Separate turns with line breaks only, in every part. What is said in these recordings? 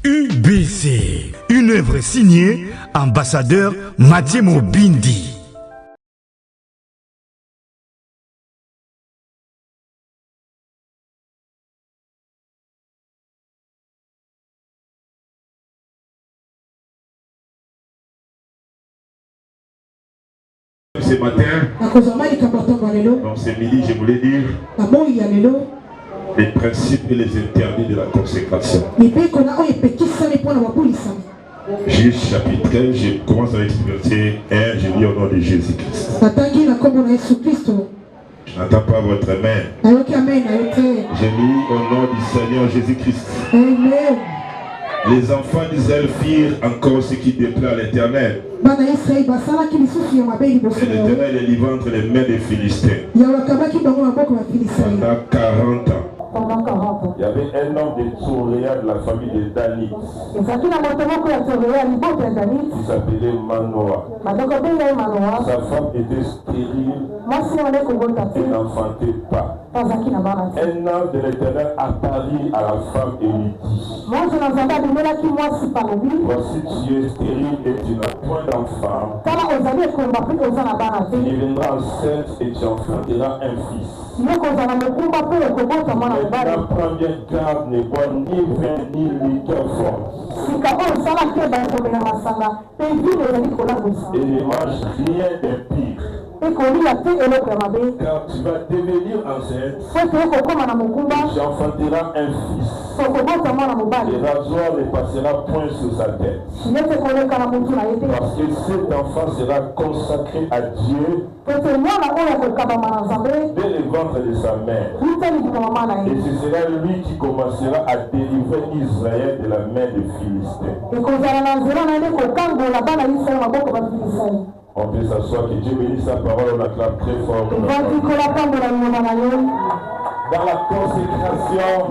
UBC, une œuvre signée ambassadeur Mathieu Mobindi.
Ce matin, donc c'est midi, je voulais dire les principes et les interdits de la consécration. Juge chapitre 13, je commence avec ce verset 1, je lis au nom de Jésus-Christ. Je n'entends pas votre main. Je lis au nom du Seigneur Jésus-Christ. Les enfants d'Israël firent encore ce qui déplaît à l'Éternel. Et l'Éternel les livra entre les mains des Philistins. Pendant 40 ans. Il y avait un homme de Tsoréa de la famille de Danit. Il s'appelait Manoah. Sa femme était stérile et n'enfantait pas. Un ange de l'Éternel apparut à la femme et lui dit: voici, tu es stérile et tu n'as point d'enfant. Tu deviendras enceinte et tu enfanteras un fils. Maintenant, prends bien garde, ne bois ni vin ni liqueur forte. Et ne mange rien d'impur. Car tu vas devenir enceinte, tu enfanteras un fils. Le rasoir ne passera point sur sa tête. Parce que cet enfant sera consacré à Dieu dès le ventre de sa mère. Et ce sera lui qui commencera à délivrer Israël de la main des Philistins. On peut s'asseoir, que Dieu bénisse sa parole, on acclame très fort. Dans la consécration,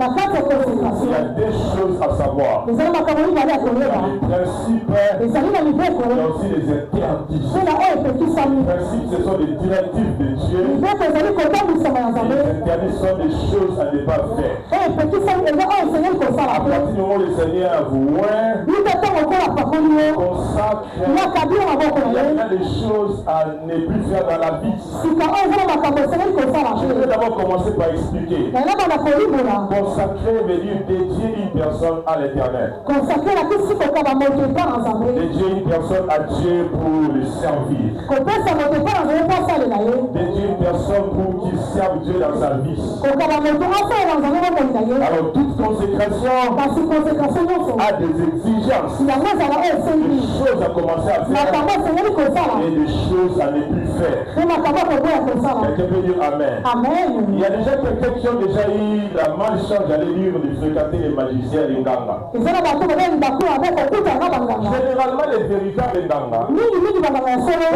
il y a des choses à savoir. Il y a les principes, il y a aussi les interdits. Les principes, ce sont les directives de Dieu. Les interdits sont des choses à ne pas faire. À partir du moment où le Seigneur vous consacre, il y a des choses à ne plus faire dans la vie. Je vais d'abord commencer par expliquer. Consacrer veut dire dédier une personne à l'Éternel. Dédier une personne à Dieu pour le servir. Dédier une personne pour qu'il serve Dieu dans sa vie. Alors toute consécration a des exigences. Des choses à commencer à faire et des choses à ne plus faire. Quelqu'un peut dire Amen. Il y a déjà quelqu'un qui ont déjà eu la malchance, j'allais dire, de fréquenter les magiciens et les Nganga. Généralement, les véritables Nganga,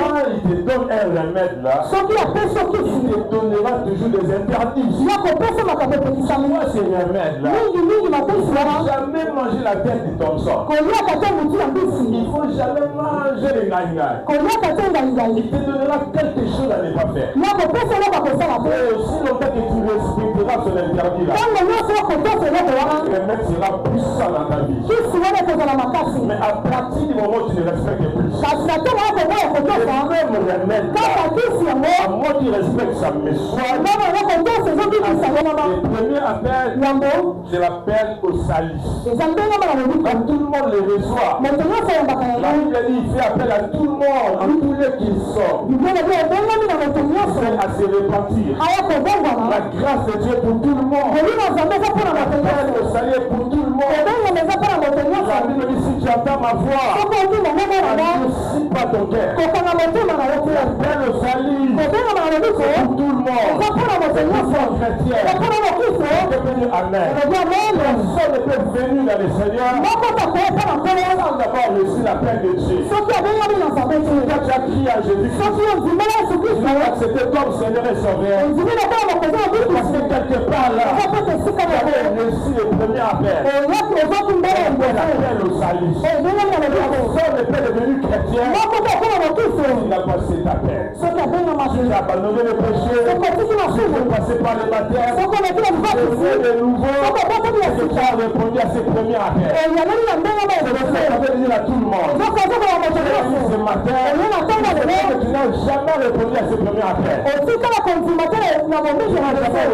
quand ils te donnent un remède là, il te donnera toujours des interdits. Moi, ces remèdes là, il ne faut jamais manger la tête de ton sang. Il ne faut jamais manger les Nganga. Il te donnera quelque chose à ne pas faire. Et aussi longtemps que tu respecteras son interdit là, le remède sera puissant dans ta vie. Mais à partir du moment où tu ne respectes plus, le même remède à moi qui respecte, ça me soigne. Le premier appel, je l'appelle au salis. Quand tout le monde le reçoit, la Bible dit il fait appel à tout le monde, à tous les qui sortent. Il fait à se répartir. La grâce de Dieu pour tout le monde. L'appel au salut pour tout le monde. La Bible dit si tu entends ma voix, n'adoucis pas ton cœur. L'appel au salut pour tout le monde. Pour chrétien. Amen. Personne ne peut venir dans le Seigneur sans d'avoir reçu l'appel de Dieu. Quand tu as crié à Jésus, tu l'as accepté comme Seigneur et Sauveur. Parce que quelque part là, tu avais reçu le premier appel. L'appel au salut. Personne ne peut devenir chrétien Tu n'as passé ta peine. Tu as abandonné le péché. Tu es passé par le baptême. Tu es de nouveau. Et tu as répondu à ses premiers appels. C'est ce que dire à tout le monde. Ce matin, tu n'as jamais répondu à ses premiers appels.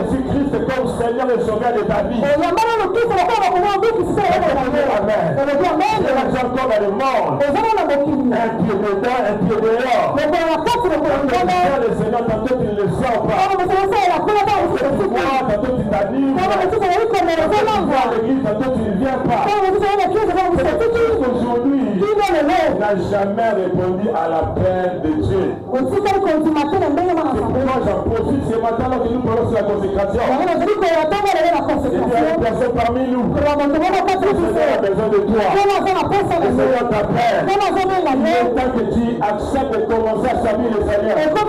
Jésus Christ comme Seigneur et Sauveur de ta vie. Amen. C'est là encore dans le monde. Un pied dedans, un pied dehors. Le Seigneur, tantôt tu ne le sens pas. Tantôt tu t'animes. L'église, tantôt tu ne viens pas. Aujourd'hui, n'a jamais répondu à l'appel de Dieu. C'est pourquoi j'en profite ce matin là que nous parlons sur la consécration. Il y a une personne parmi nous. Le Seigneur a besoin de toi. Le Seigneur t'appelle. Il est temps que tu acceptes de commencer à servir le Seigneur. Il est temps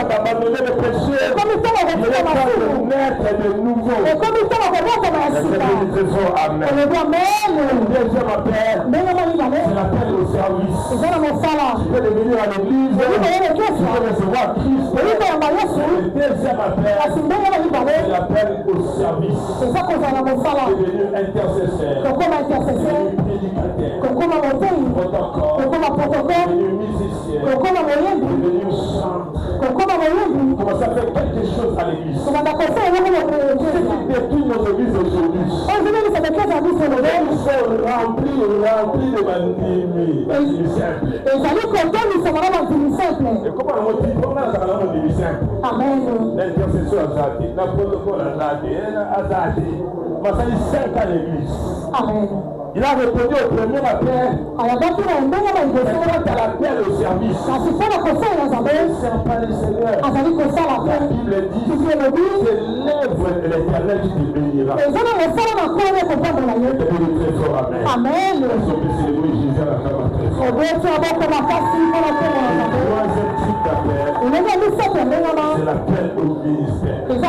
d'abandonner le péché. Il est temps de naître de nouveau. Amen. Le deuxième appel, c'est l'appel au service. Tu peux devenir à l'église, tu peux recevoir Christ. Le deuxième appel, c'est l'appel au service. Tu es devenu intercesseur, devenu protocole, devenu musicien, devenu chanteur. Comment ça fait quelque chose à l'église? Ce qui détruit nos églises aujourd'hui. Ils sont remplis de bandits simples. Et comment on dit? Comment on dit simple? L'intercession azadi, la protocole azadi. Mais ça dit 5 à l'église. Il a répondu au premier appel. C'est à l'appel au service. Ne sert pas le Seigneur. La Bible dit c'est l'œuvre de l'Éternel qui te bénira. Et très fort, amen. Est-ce qu'on peut célébrer Jésus à la table très fort? Troisième type d'appel, c'est l'appel au ministère. C'est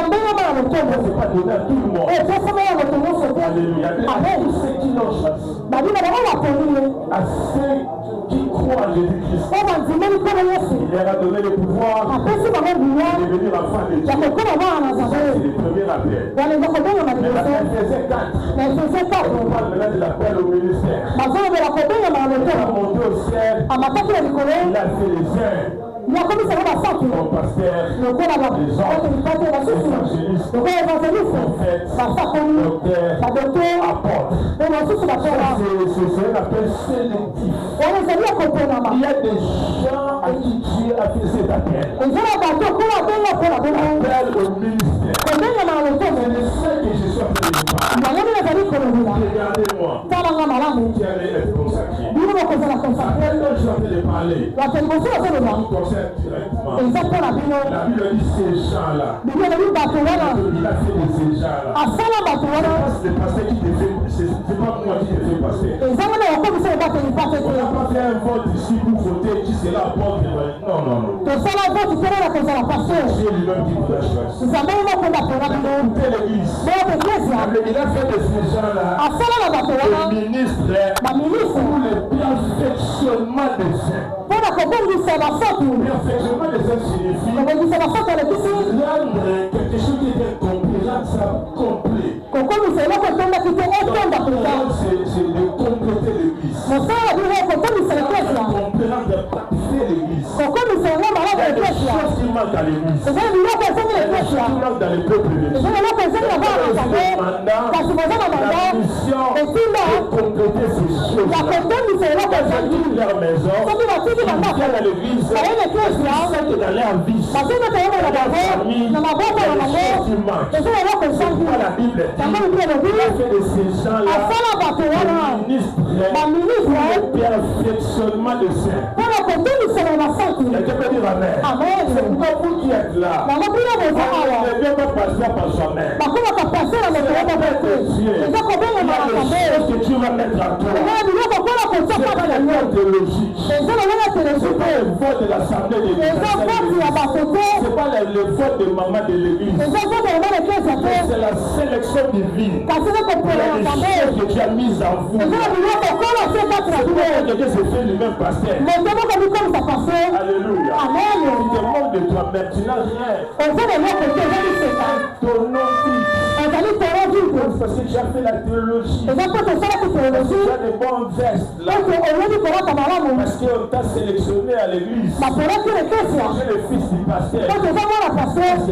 pas donné à tout le monde. Alléluia. À tous ceux qui l'ont choisi. À ceux qui croient en Jésus-Christ, il leur a donné le pouvoir de devenir enfants de Dieu. C'est le premier appel. Mais l'appel faisait 4. On parle maintenant de l'appel au ministère. Il a monté au ciel. Il a fait les airs. Mon pasteur, les évangélistes, prophètes, docteurs, apôtres. C'est un appel sélectif. Il y a des gens à qui Dieu a fait cet appel. L'appel au ministère. C'est le seul que je suis en train de parler. Regardez-moi. Qui allait être consacré. L'appel dont je suis en train de parler. Directement. La Bible dit ces gens-là. Il a fait de ces gens-là. C'est le pasteur qui te fait. C'est pas moi qui te fais passer. On n'a pas fait un vote ici pour voter qui sera porte. Non. Dieu lui-même qui vous a choisi. Écoutez l'église. Il a fait de ces gens-là des ministres pour le perfectionnement des saints. Perfectionnement des saints signifie rendre quelque chose qui était complet, rendre ça complet. C'est de compléter l'église. De parfaire l'église. Il y a des choses qui manquent à l'église. Il y a des choses qui manquent dans le peuple de Dieu. La mission de compléter ces choses. Dans leur maison, ils viennent à l'église, ils savent que dans leur vie, dans leur famille, il y a des choses qui manquent. C'est pourquoi la Bible dit, il a fait de ces gens-là des ministres de perfectionnement de saints. Quelqu'un peut dire amen. C'est pourquoi vous qui êtes là, on ne vient pas passer par soi-même. C'est Dieu. Il y a des choses que Dieu va mettre en toi. C'est vote théologique. C'est pas le vote de l'Assemblée de l'Église. C'est pas le vote de maman de l'Église. C'est la sélection divine. Il y a des choses que tu as mises en vous. C'est pas que Dieu se fait lui-même pasteur. Alléluia. Il te manque de toi-même. Tu n'as rien. Ton nom dit. Parce que tu as fait la théologie. Parce que tu as des bons gestes là. Parce qu'on t'a sélectionné à l'église. Tu es le fils du pasteur. Parce que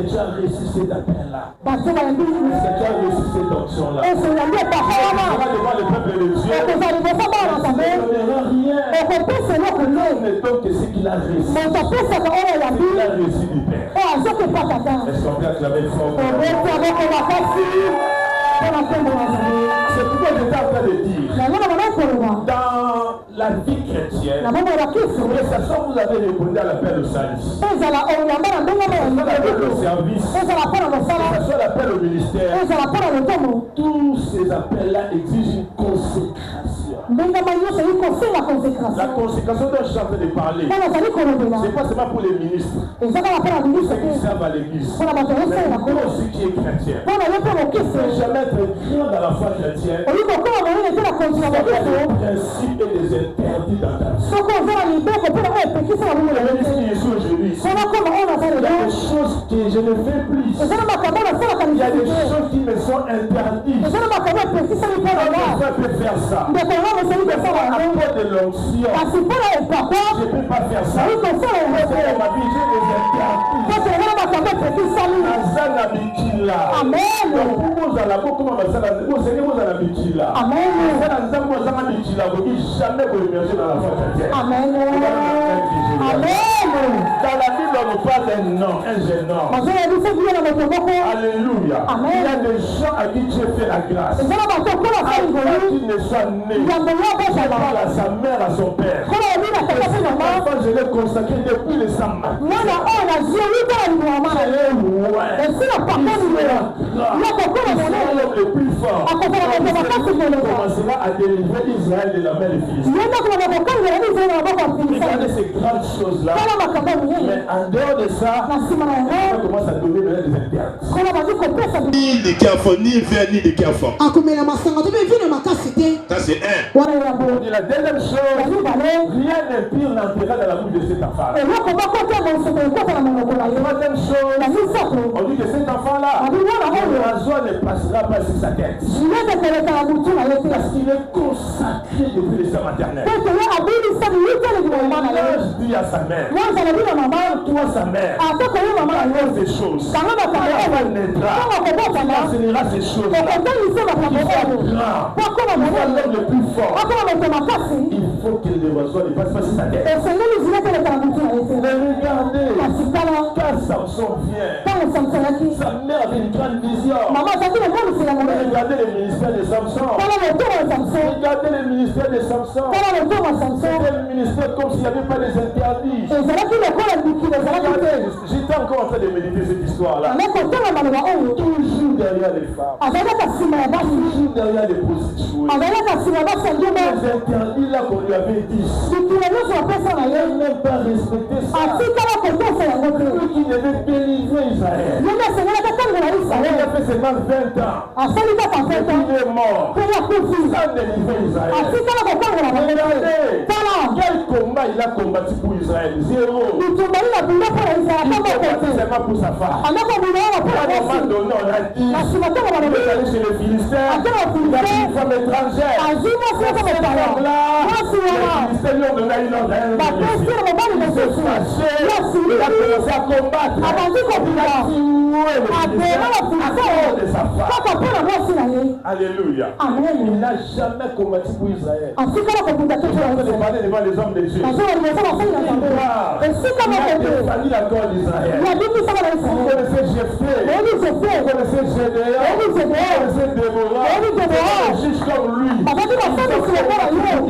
tu as réussi cet appel-là. Parce que tu as réussi cette option-là. Tu vas devant le peuple de Dieu. Tu ne donneras rien. Ne donne que ce qu'il a réussi. Ce qu'il a réussi du Père. Est-ce qu'on peut acclamer fort? C'est pourquoi j'étais en train de dire, dans la vie chrétienne, mais ça soit vous avez répondu à l'appel au salut, ça soit l'appel au service, ça soit l'appel au ministère, tous ces appels-là exigent une consécration. La consécration dont je suis en train de parler, c'est pas seulement pour les ministres, ceux qui servent à l'église, mais pour ceux qui est chrétien. Ne jamais être criant dans la foi chrétienne, il y a des principes et des interdits dans ta vie. Il y a des choses que je ne fais plus. Il y a des choses qui me sont interdites. Je peux faire ça. Mais à cause de l'onction, je ne peux pas faire ça. Parce que dans ma vie, j'ai des interdits. Jamais vous émerger dans la foi chrétienne. Amen. Dans la Bible, on parle d'un nom, un jeune homme. Alléluia. Il y a des gens à qui Dieu fait la grâce. Avant qu'il ne soit né, il parle à sa mère, à son père. Enfin, je l'ai consacré depuis le samedi. Le plus fort. On commencera à délivrer Israël de la main des Philistins. Regardez ces grandes choses-là. Mais en dehors de ça, on commence à donner des interdits. Ni de Carrefour, ni vert, ni de Carrefour. Ça c'est un. Et la deuxième chose, rien de pire n'entrera dans la bouche de cet enfant. La troisième chose, on dit que cet enfant-là, le rasoir ne passera pas sur sa tête. Parce qu'il est consacré depuis sa maternelle. L'ange dit à sa mère, toi sa mère, à cause des choses, quand elle naîtra, tu enseigneras ces choses-là. Il faut grand, il faut l'homme le plus fort. Il faut que le rasoir ne passe pas sur sa tête. Mais regardez, quand Samson vient, sa mère avait une grande vision. Regardez le ministère de Samson. Regardez le ministère de Samson. C'était le ministère comme s'il n'y avait pas des interdits. J'étais encore en train de méditer cette histoire-là. Toujours derrière les femmes. Toujours derrière les prostituées. Les interdits là qu'on lui avait dit. Elle n'a même pas respecté ça. Lui qui devait délivrer Israël. Il a fait seulement 20 ans. Il est mort. Sans délivrer Israël. Regardez, quel combat il a combattu pour Israël? Zéro. Il combattu seulement pour sa femme. À un moment donné, on a dit, il est allé chez les Philistins, il a pris une femme étrangère. Cette femme-là, les Philistins lui ont donné une ordre. Il s'est fâché, il a commencé à combattre. Il a tué le Philistin à cause de sa femme. Alléluia. Il n'a jamais combattu pour Israël. Je suis en train de parler devant les hommes de Dieu. Il a défendu la cause d'Israël. Vous connaissez Jephthé, vous connaissez Gédéon, vous connaissez Déborah, vous juge comme lui.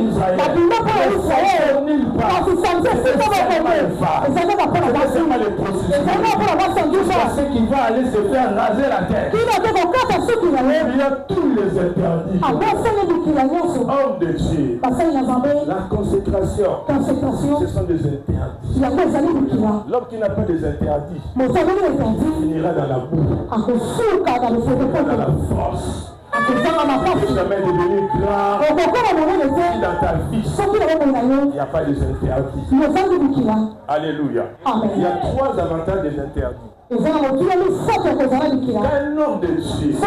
Israël. seulement les prostituées. C'est ce qui va aller se faire raser la tête. Il y a tous les interdits. Homme de Dieu. La consécration. Ce sont des interdits. L'homme qui n'a pas des interdits finira dans la boue. Dans la force. Tu jamais devenu grand. Si dans ta vie, il n'y a pas des interdits. Alléluia.
Amen.
Il y a 3 avantages des interdits.
Un homme
de Dieu, un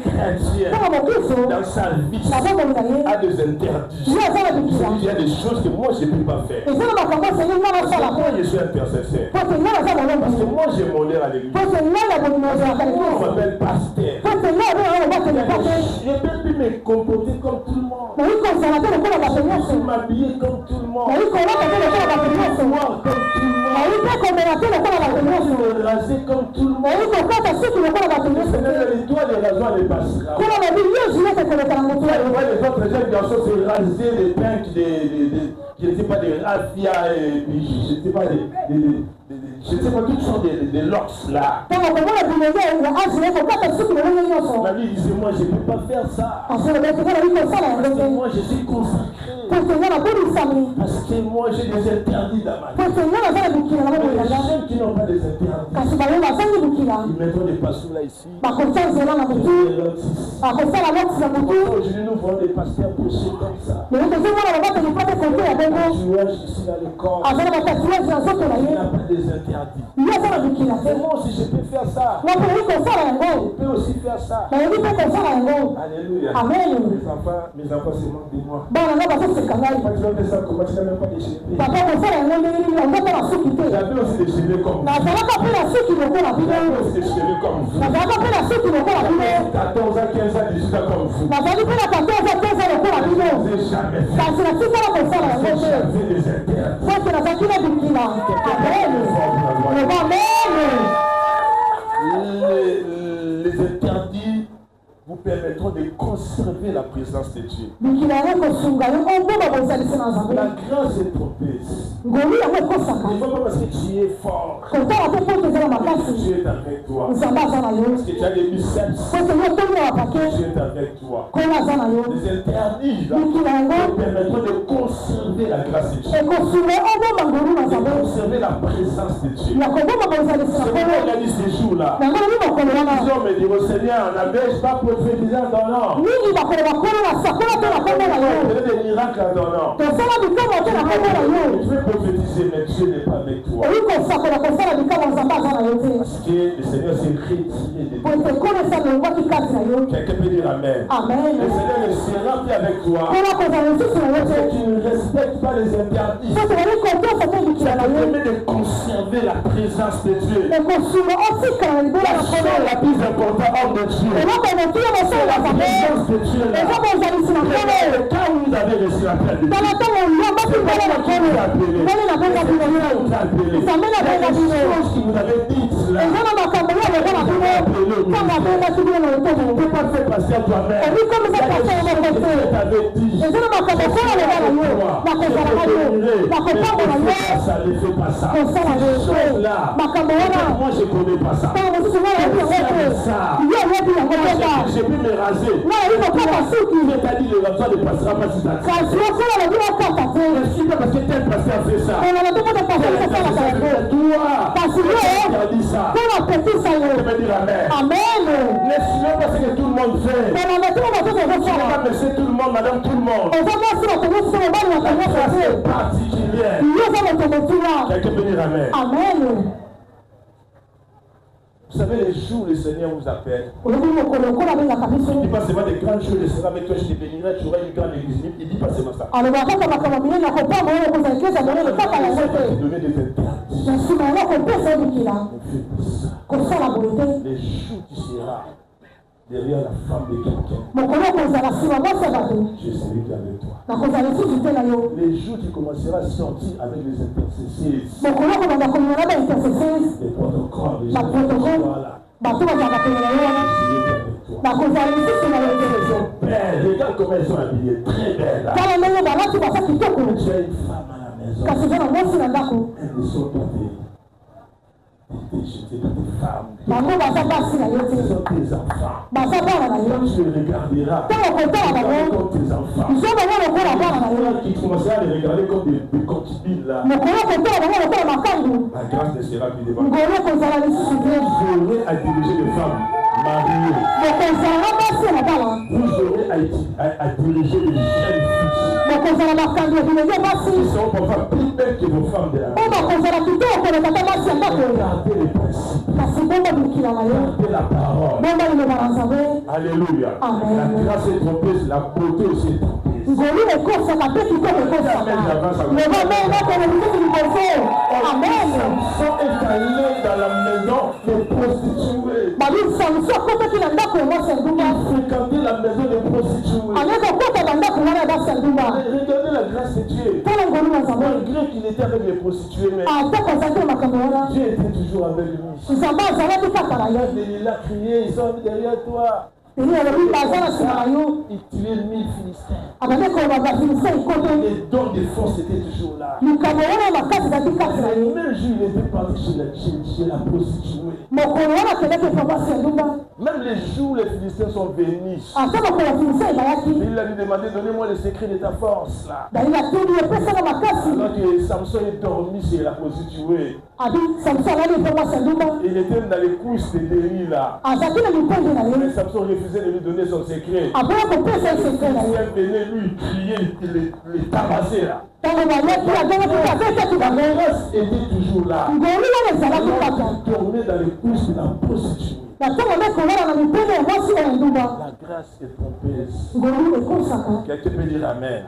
chrétien, dans sa vie, a des interdits. Il y a des choses que moi je ne peux pas faire. Parce que moi je suis intercesseur. Parce que moi j'ai mon air à l'église. On m'appelle pasteur. Je ne peux plus me comporter comme tout le monde. Je peux m'habiller comme tout le monde. Comme tout le monde. Raser comme tout le monde. Le Seigneur dit, toi les rasoirs les passera. Les autres jeunes garçons se raser les pinques je ne sais pas des raffias et puis je ne sais pas toutes sortes de locks là. La Bible disait, moi je ne peux pas faire ça. Parce que moi je suis consacré. Parce que moi j'ai des interdits dans ma vie. Les gens qui n'ont pas des interdits, ils mettront des pasteurs là ici. Aujourd'hui nous voyons des pasteurs prêcher comme ça. Tatouage ici dans le corps. Il n'y a pas des interdits. Moi aussi je peux faire ça. Je peux aussi faire ça. Alléluia.
Amen.
Mes enfants se moquent de moi.
Bah,
Quand tu vas faire ça, comment tu n'as même pas de cheveux? J'avais aussi des cheveux comme vous. J'avais aussi des cheveux comme vous. 14 ans, 15 ans, 18 ans comme vous. Je n'ai jamais fait. J'avais des interdits. Les interdits vous permettront de conserver la présence de Dieu. La grâce est propice. Il ne faut pas parce que tu es fort. Tu es avec toi. Parce que tu as des biceps. Tu es avec toi. Les interdits là, vous permettront de conserver la grâce de Dieu. De conserver la présence de Dieu. C'est pourquoi on organise ces jours-là. Les hommes me disent au Seigneur, on n'avait pas prophétisé en ton nom. On faisait des miracles en ton nom. Tu veux prophétiser, mais Dieu n'est pas avec toi. Parce que le Seigneur s'est retiré de toi. Quelqu'un peut dire Amen.
Amen.
Le Seigneur ne sera plus avec toi. Parce que tu ne respectes pas les interdits. Ça te permet de conserver la présence de Dieu. La chose la plus importante hors de Dieu. C'est la présence de Dieu là. Le temps où vous avez reçu l'appel de Dieu. C'est pas toi qui vous appelez. Il y a des choses qui vous avez dites là. Vous ne pouvez pas faire passer à toi-même. Il y a des choses que tu avais dit. Ça ne fait pas ça. Ces choses-là, moi je ne connais pas ça. Je peux me raser. Je t'ai dit le rasoir ne passera pas sur ta tête. C'est pas parce que tel pasteur fait ça. Toi, tu as dit ça. Je vais dire Amen. Laisse-le parce que tout le monde fait. Tu ne vas pas monsieur tout le monde, madame tout le monde. C'est particulier. Quelqu'un peut dire Amen. Vous savez, les jours où le Seigneur vous appelle, il ne dit pas seulement des grandes choses, je serai avec toi, je te bénirai, tu auras une grande église. Il ne dit pas seulement ça. Il va te donner des interdits. Les jours où tu seras derrière la femme de quelqu'un, je serai avec toi. Les jours où tu commenceras à sortir avec les intercesseurs, les protocoles, les gens qui sont là, regarde comment elles sont habillées, très belles. Tu as une femme à la maison. Elles ne sont pas jetés par des femmes. Ce sont tes enfants. Quand tu les regarderas, comme tes enfants. Qui commencera à les regarder comme des concubines là. La grâce ne sera plus devant. J'aurai à diriger les femmes mariées. Vous aurez à diriger les jeunes filles. Ils seront parfois plus belles que vos femmes de la maison. Gardez les principes. Gardez la parole. Alléluia. La grâce est trompeuse, la beauté aussi est trompeuse. Amen. Samson est allé dans la maison des prostituées. Il fréquentait la maison des prostituées. Regardez la grâce de Dieu. Malgré qu'il était avec les prostituées, mais Dieu était toujours avec lui. Il a crié, ils sont derrière toi. Il tuait 1000 Philistins. Les dons de force étaient toujours là. Le même jour, il était parti chez la prostituée. Même les jours où les Philistins sont venus, il a lui demandé, donnez-moi le secret de ta force là. Alors que Samson est dormi chez la prostituée. Il était dans les couches de Déri là. Mais Samson refusait de lui donner son secret. Il venait lui crier, les tabasser là. La grâce était toujours là. Il tournait dans les couches de la prostituée. La grâce est trompeuse. Quelqu'un peut dire Amen.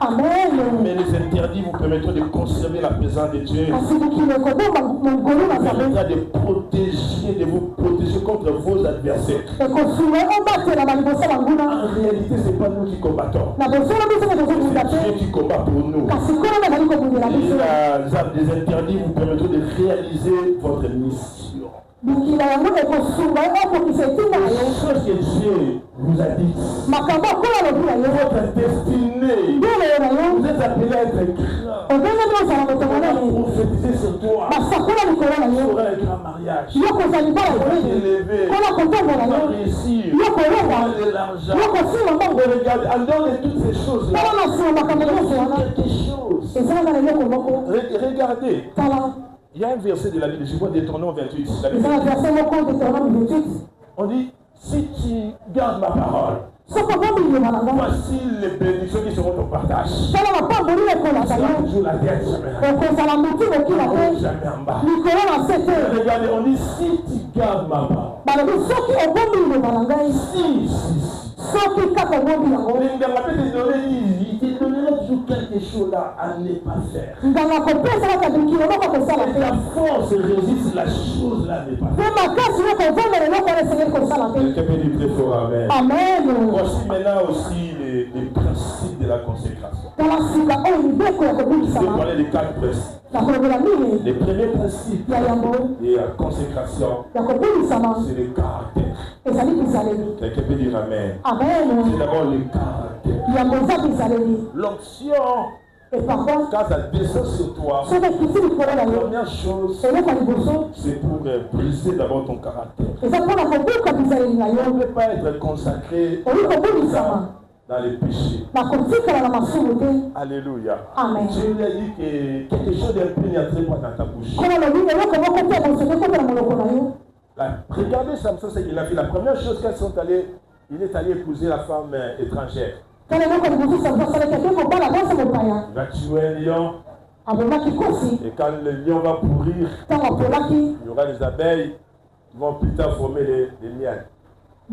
Mais les interdits vous permettront de conserver la présence de Dieu. Vous permettra de vous protéger contre vos adversaires. En réalité, ce n'est pas nous qui combattons. C'est Dieu qui combat pour nous. Les interdits vous permettront de réaliser votre mission. Les choses que Dieu vous a dites, votre destinée, vous êtes appelé à être grand. On va prophétiser sur toi. Tu auras un grand mariage. Tu vas t'élever. Tu vas réussir. Tu vas avoir de l'argent. Regardez, en dehors de toutes ces choses-là, quelque chose. Regardez. Il y a un verset de la Bible, je vois Deutéronome 28. On dit, si tu gardes ma parole, voici les bénédictions qui seront ton partage. Tu seras toujours la tête, jamais en bas. Regardez, on dit, si tu gardes ma parole. Il te donnera toujours quelque chose là à ne pas faire. Et ta force résiste la chose là à ne pas faire. Quelqu'un peut dire très fort Amen. Voici maintenant aussi les principes de la consécration. Je vais parler des 4 principes. Les premiers principes de la consécration, c'est le caractère. Quelqu'un peut dire Amen. C'est d'abord le caractère. L'onction, quand ça descend sur toi, la première chose, c'est pour briser d'abord ton caractère. On ne peut pas être consacré dans les péchés. Alléluia. Amen. Dieu lui a dit que quelque chose d'impur n'entrait pas dans ta bouche. Regardez Samson, c'est qu'il a fait la première chose quand il est allé épouser la femme étrangère. Il va tuer un lion. Et quand le lion va pourrir, il y aura des abeilles qui vont plus tard former les miels. Il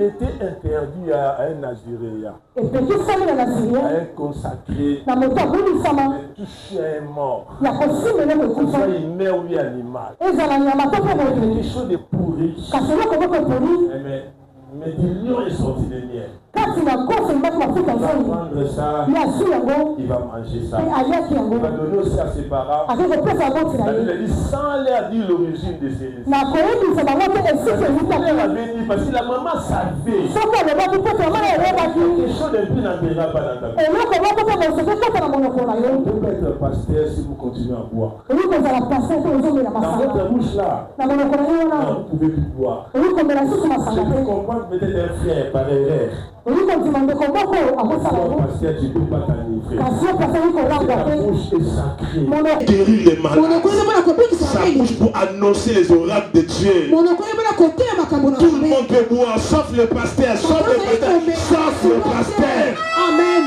était interdit à un Naziréen, à un consacré, de toucher un mort, que ce soit humain ou animal. Quelque chose de pourri. Mais du lion est sorti de miel. Il va prendre ça, il va manger ça. Il va donner aussi à ses parents. La Bible dit sans leur dire l'origine de ces lésions. Parce que la maman savait quelque chose de plus n'entrera pas dans ta bouche. peut pas être pasteur si vous continuez à boire. Dans votre bouche là, non, vous ne pouvez plus boire. Je peux comprendre peut-être un frère par erreur. Toi, pasteur, tu ne peux pas t'enivrer. Ta bouche est sacrée. Guérir les malades. Sa bouche pour annoncer les oracles de Dieu. Tout le monde peut boire, sauf le pasteur, sauf le pasteur.
Amen.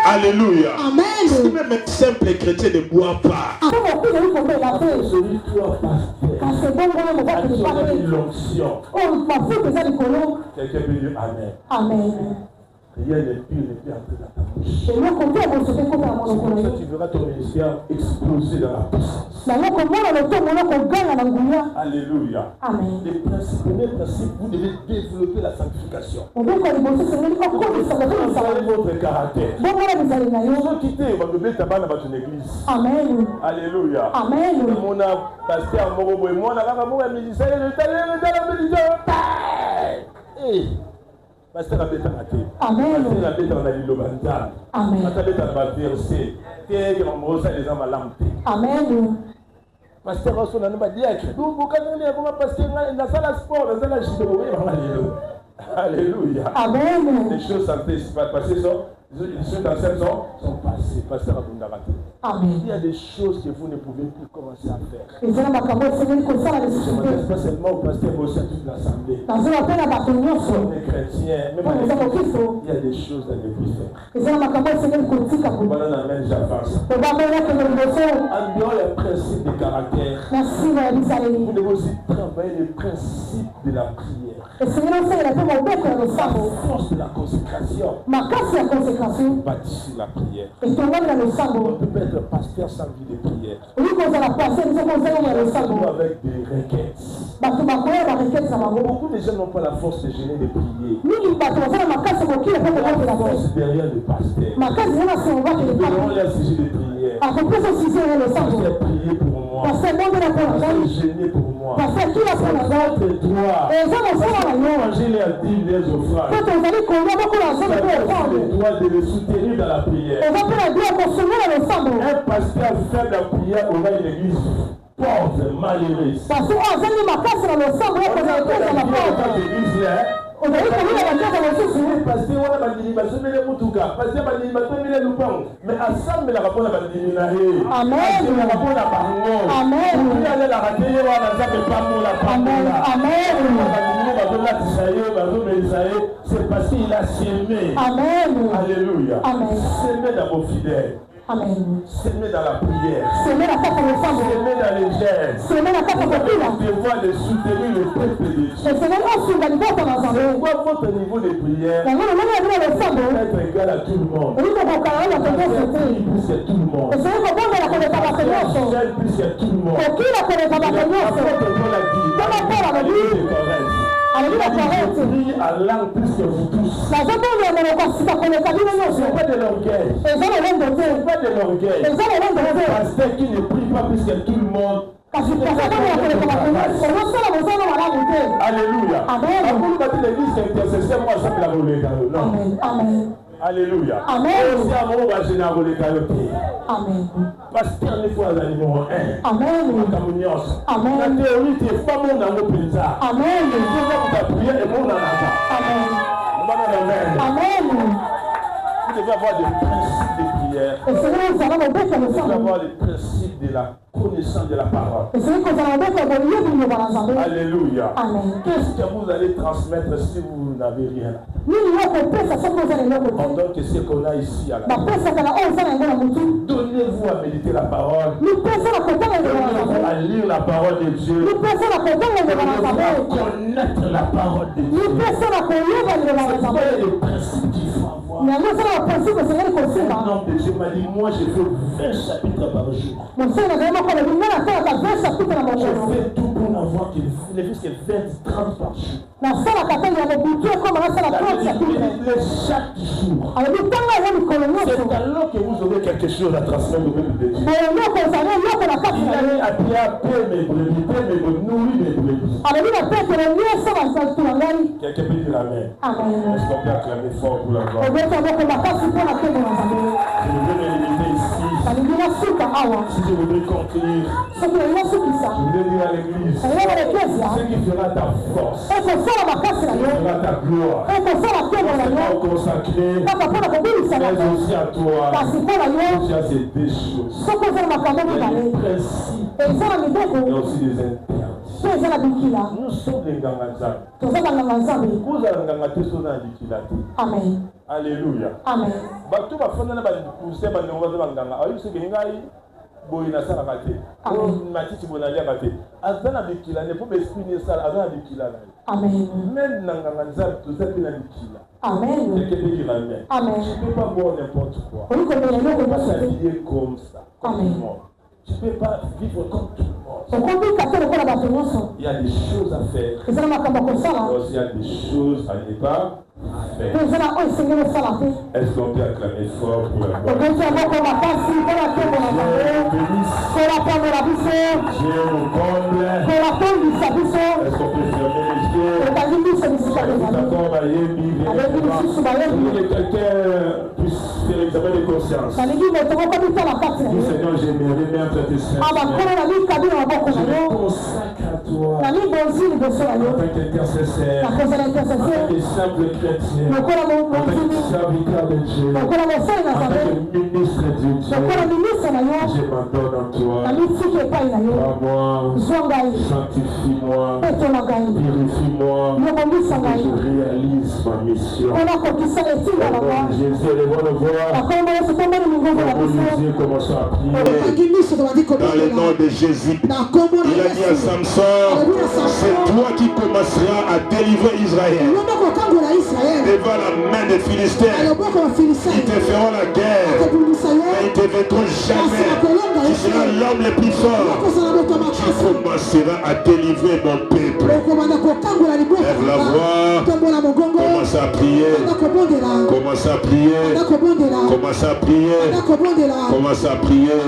Alléluia.
Amen.
Si même un simple chrétien ne boit pas, celui qui doit pasteur, l'onction. Quelqu'un peut dire Amen.
Amen.
Rien n'est pire, n'est plus entré dans ta bouche. Tu verras ton ministère exploser dans la puissance. Alléluia.
Amen.
Le premier principe, vous devez développer la sanctification. Vous devez votre caractère. Vous devez quitter votre église.
Amen.
Alléluia.
Amen.
Mon pasteur Morobo et moi, on a musicien. Pasteur Abeta Maté.
Amen.
Pasteur Abeta Nalilobanda.
Amen.
Pasteur Abeta Baverse. Qu'est-ce qu'on me les hommes à l'amté.
Amen.
Pasteur Rosso n'a pas dit que nous, vous connaissez comment pasteur dans la salle sport, dans la salle judo. Alléluia.
Amen.
Les choses sont passées, les choses anciennes sont passées. Pasteur Abunda Maté.
Amen.
Il y a des choses que vous ne pouvez plus commencer à faire.
Et c'est là que vous
ne pas seulement au pasteur, mais aussi à toute l'assemblée. On est chrétiens, même il y a des choses à ne plus faire. Voilà la même j'avance. En dehors des principes de caractère, vous devez aussi travailler les principes de la prière. La force de la consécration. Bâtir la prière. On ne peut pas être pasteur sans vie de prière. Avec des requêtes. Beaucoup de gens n'ont pas la force de gêner de prier. La force derrière le pasteur. Nous devons leur sujet de prière. Pasteur, priez pour moi. Pasteur, gêner pour moi. C'est votre droit. Manger les dîmes, les offrandes. C'est le droit de le soutenir dans la prière. Un pasteur fait la prière aura une église pauvre, malheureuse. On appelle l'église là. Parce que on a bandini basomele mutuka parce que bandini basomele lupang mais ensemble la rapona bandini na he amen la rapona bango amen il y a la rateye wana nzambe pamola amen bandini bazola tisaye bazomelisaye c'est parce qu'il a semé amen alléluia amen semé dans vos fidèles. Amen. S'aimer dans la prière. S'aimer dans les gènes. S'aimer dans le devoir de soutenir le peuple de Dieu. Pourquoi votre niveau de prière peut être égal à tout le monde? C'est tout le monde. C'est tout le monde. À langue plus que vous tous. C'est pas de l'orgueil. C'est pas de l'orgueil. Pasteur qui ne prie pas plus que tout le monde. Alléluia. Amen. Alléluia. Amen. Amen. Pasteur, il faut aller numéro 1. Amen. Amen. La théorie, c'est pas mon amour pizza. Amen. Il faut que tu pries et mon amour. Amen. Amen. Vous devez avoir des principes de prière. Vous devez avoir des principes de la connaissance de la parole. Alléluia. Amen. Qu'est-ce que vous allez transmettre si vous n'avez rien? Pendant que ce qu'on a ici à la donnez-vous à méditer la parole. Donnez-vous à lire la parole de Dieu. Donnez-vous à connaître la parole de Dieu. C'est quoi les principes qu'il faut avoir? Un homme de Dieu m'a dit, moi je fais 20 chapitres par jour. Je fais tout pour n'avoir ne plus que 20, 30 par jour.
na sala katanga ya butu comme na sala
chaque jour. C'est alors que vous aurez quelque chose à transmettre au peuple de Dieu. Il a appelé mes brebis, nourrir mes brebis. Quelqu'un peut dire amen. Est-ce qu'on peut acclamer fort pour la gloire? Je veux me limiter ici. Si je voudrais conclure, je voudrais dire à l'église, ce qui fera ta force, ce qui fera ta gloire, c'est consacré, mais aussi à toi, aussi à ces deux choses. Il y a des principes, mais aussi des interdits. Nous sommes les Ganganzam. Vous avez Amen. Alléluia. Amen. Boyina sala kate o matiti bonalia kate azana bikila ne pour exprimer ça azana bikila na amen même nanganga nzali tozapi na bikila amen quelqu'un dit amen amen tu peux pas boire n'importe quoi tu peux pas s'habiller comme ça amen tu peux pas vivre comme tout le monde. Il y a des choses à faire. Il y a des choses à ne pas faire. Est-ce qu'on peut acclamer fort pour la gloire? Dieu nous comble. Est-ce qu'on peut fermer les yeux? D'accord, que quelqu'un puisse faire l'examen de conscience. Dis Seigneur, j'aimerais bien traiter ça. Je me consacre à toi. En tant qu'intercesseur, en tant que simple chrétien, en tant que serviteur de Dieu, en tant que ministre de Dieu, je m'adonne en toi. Prends-moi, sanctifie-moi, purifie-moi, et je réalise ma mission. Jésus, les bonnes voix, commençons à prier. Dans le nom de Jésus, il a dit à Samson, c'est toi qui commenceras à délivrer Israël devant la main des Philistins. Ils te feront la guerre, mais ils ne te vaincront jamais. Tu seras l'homme le plus fort. Tu commenceras à délivrer mon peuple. Lève la voix, commence à prier, commence à prier, commence à prier, commence à prier.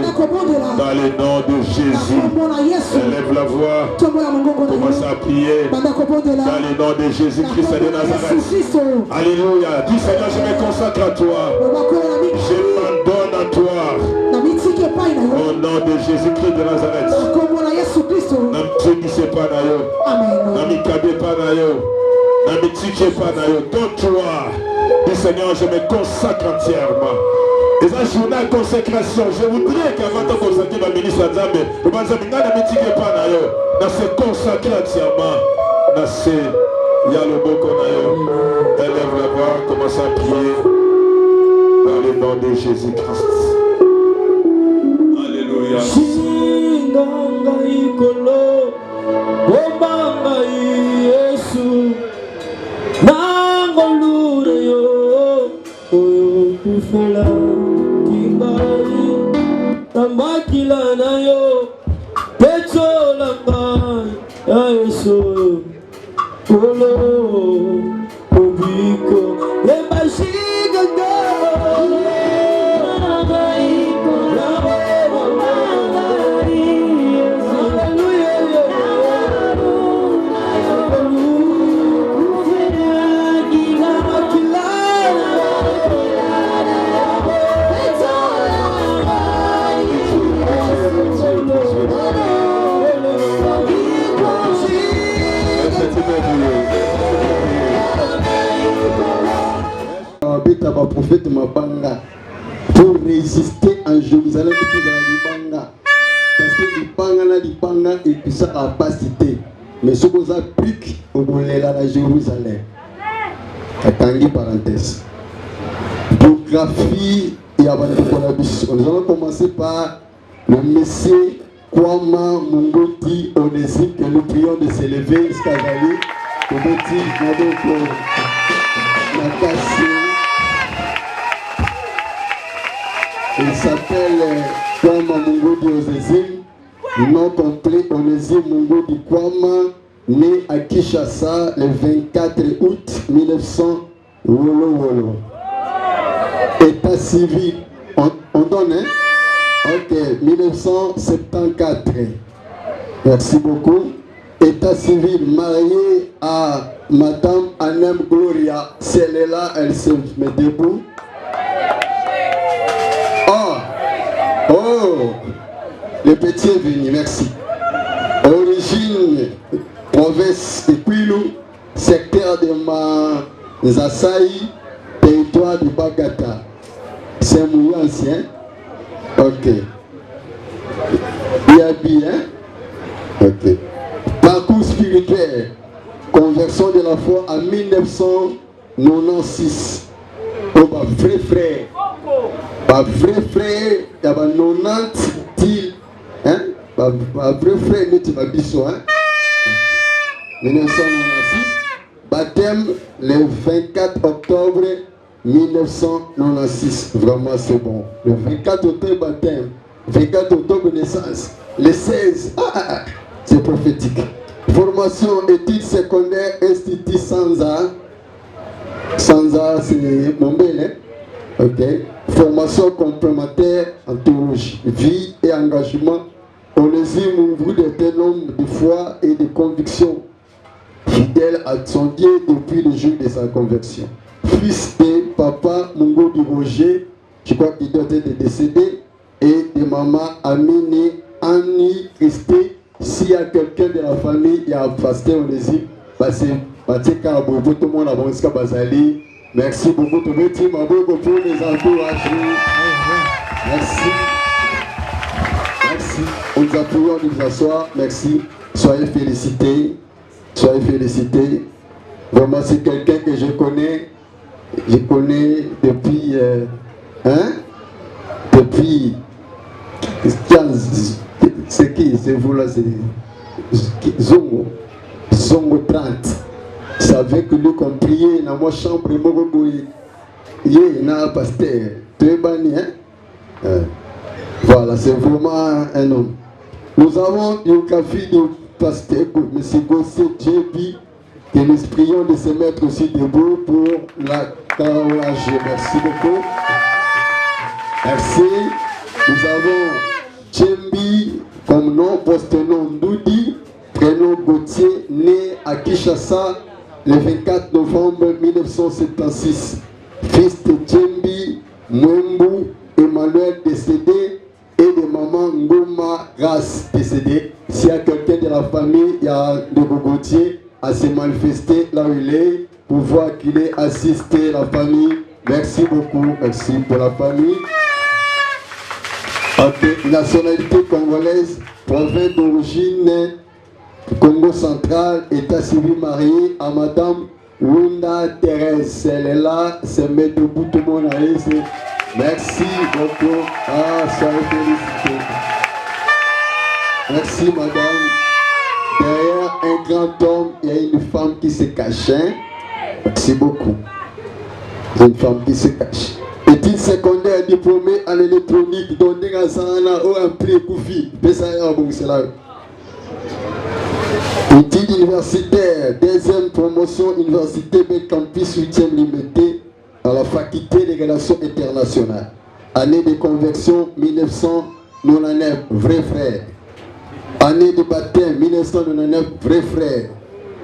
Dans le nom de Jésus, élève la voix, commence à prier. Dans le nom de Jésus-Christ de Nazareth. Alléluia. Dis Seigneur, je me consacre à toi. Je m'adonne à toi. Au nom de Jésus-Christ de Nazareth. Donne-toi. Dis Seigneur, je me consacre entièrement. Et ça, journée de consécration, je voudrais qu'avant de consacrer ma ministre à Zambé, le Banzambi n'a pas de se consacrer entièrement. Il y a le beau qu'on a. Élève la voix, commence à prier. Dans le nom de Jésus-Christ. Alléluia.
Makila na yo pecho la ngai ayeso olo obiko e bashiga
prophète Mabanga pour résister en Jérusalem parce que Libanga et puis ça a capacité mais ce qu'on applique au Bolela à Jérusalem. Attendez parenthèse. Biographie et avant de nous allons commencer par le Messie Kwama Mungoti Onésime que nous prions de s'élever jusqu'à Gali. Il s'appelle Kwama Mungoti Onésime, nom complet Onésime Mungoti Kwama né à Kinshasa le 24 août 1900. Wolo. État civil, on donne, hein? Ok, 1974. Merci beaucoup. État civil, marié à Madame Anem Gloria. Celle-là, elle se met debout. Oh, le petit est venu, merci. Origine, province de Kwilu, secteur de Manzasaï, territoire de Bagata. C'est un ancien. Ok. Il y a bien. Ok. Parcours spirituel. Conversion de la foi en 1996. Oh, bah, vrai frère. Bah, vrai frère, il y a 90 til. Hein? Bah, vrai frère, il y a biso, hein? 1996. Baptême le 24 octobre 1996. Vraiment, c'est bon. Le 24 octobre, baptême. 24 octobre, naissance. Le 16. C'est prophétique. Formation, études secondaires, Institut Sanza. Sanza, c'est Montbel. Ok. Formation complémentaire en théologie. Vie et engagement. Onésime ouvre des nombre de foi et de conviction. Fidèle à son Dieu depuis le jour de sa conversion. Fils de papa Mungo du Roger, je crois qu'il doit être décédé, et de maman Amine Annie Christé. S'il y a quelqu'un de la famille, il y a pasteur Onésime, c'est Mathieu Carabo, tout le monde a bon Bazali. Merci beaucoup, tout le monde pour les encourager. Merci. Merci. On nous appuie, on nous assoit. Merci. Soyez félicités. Soyez félicités. Vraiment, c'est quelqu'un que je connais depuis. Depuis 15. C'est qui? C'est vous là, c'est Zongo 30. C'est avec lui qu'on priait dans ma chambre. Il y a un pasteur. Très banni, hein? Voilà, c'est vraiment un homme. Nous avons une café de pasteur, M. Gossé Djebi, que nous prions de se mettre aussi debout pour la carrelage. Merci beaucoup. Merci. Nous avons Djembi comme nom, post-nom Ndoudi, prénom Gauthier, né à Kinshasa le 24 novembre 1976. Fils de Djembi Mwembu Emmanuel décédé et de maman Ngoma Ras décédé. S'il y a quelqu'un de la famille, il y a de Gauthier à se manifester là où il est pour voir qu'il est assisté la famille. Merci beaucoup, merci pour la famille. Ok, nationalité congolaise, province d'origine Congo central, état civil marié à madame Wunda Thérèse. Elle est là, se met debout, tout le monde arrive. Merci beaucoup. Soyez félicités. Merci madame. Derrière un grand homme, il y a une femme qui se cache. Merci beaucoup. C'est une femme qui se cache. Études secondaires diplômée en électronique, dont des gazana ou un prix Koufi. Études universitaires, deuxième promotion université B Campus 8e limité à la faculté des relations internationales. Année de conversion 1999, vrai frère. Année de baptême 1999, vrai frère.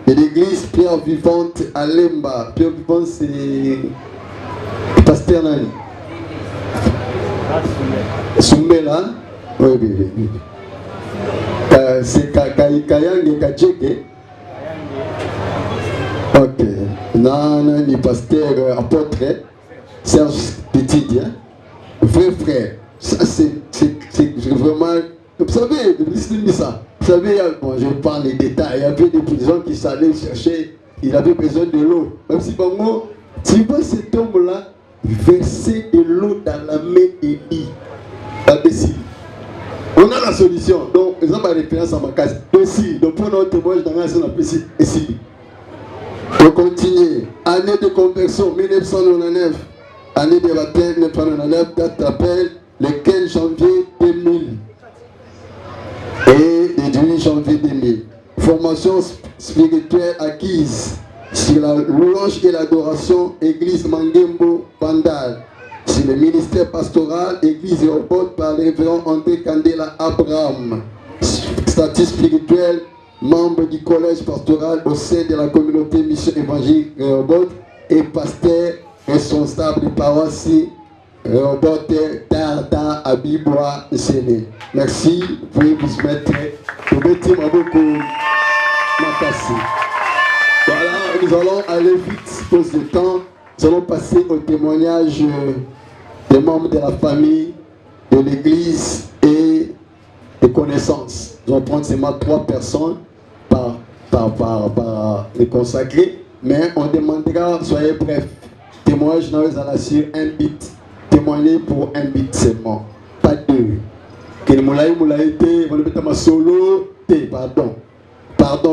Et l'église Pierre Vivante à Lemba. Pierre Vivante, c'est pasteur Nani. Sumbela. Oui. C'est Kayang et Kajeke. Ok. Nani, pasteur apôtre. Serge Petit, hein? Vrai frère. Ça, c'est vraiment. Vous savez, ça. Vous savez, bon, je parle des détails. Il y avait des gens qui s'allaient chercher. Il avait besoin de l'eau. Même si, bon, tu vois cet homme-là verser de l'eau dans la main d'Élie. On a la solution. Donc, ils ont ma référence à ma case. Aussi, donc pour notre témoignage dans la zone ici. On continue. Année de conversion 1999. Année de baptême 1999. Date d'appel le 15 janvier 2000. Et le 18 janvier 2000. Formation spirituelle acquise sur la louange et l'adoration, Église Mangembo Bandal. Sur le ministère pastoral, Église Rehoboth par le révérend André Candela Abraham. Statut spirituel, membre du collège pastoral au sein de la communauté mission évangélique Rehoboth et pasteur responsable de paroisse Rehoboth Tarda Abibois Séné. Merci, vous pouvez vous mettre au petit Maboko Makassi. Voilà, nous allons aller vite, pause de temps. Nous allons passer au témoignage des membres de la famille, de l'église et des connaissances. Nous allons prendre seulement 3 personnes par les consacrés, mais on demandera, soyez bref, témoignage dans les allons sur 1 bit, témoigner pour 1 bit seulement, pas 2. Que le moulaï été, on est solo, pardon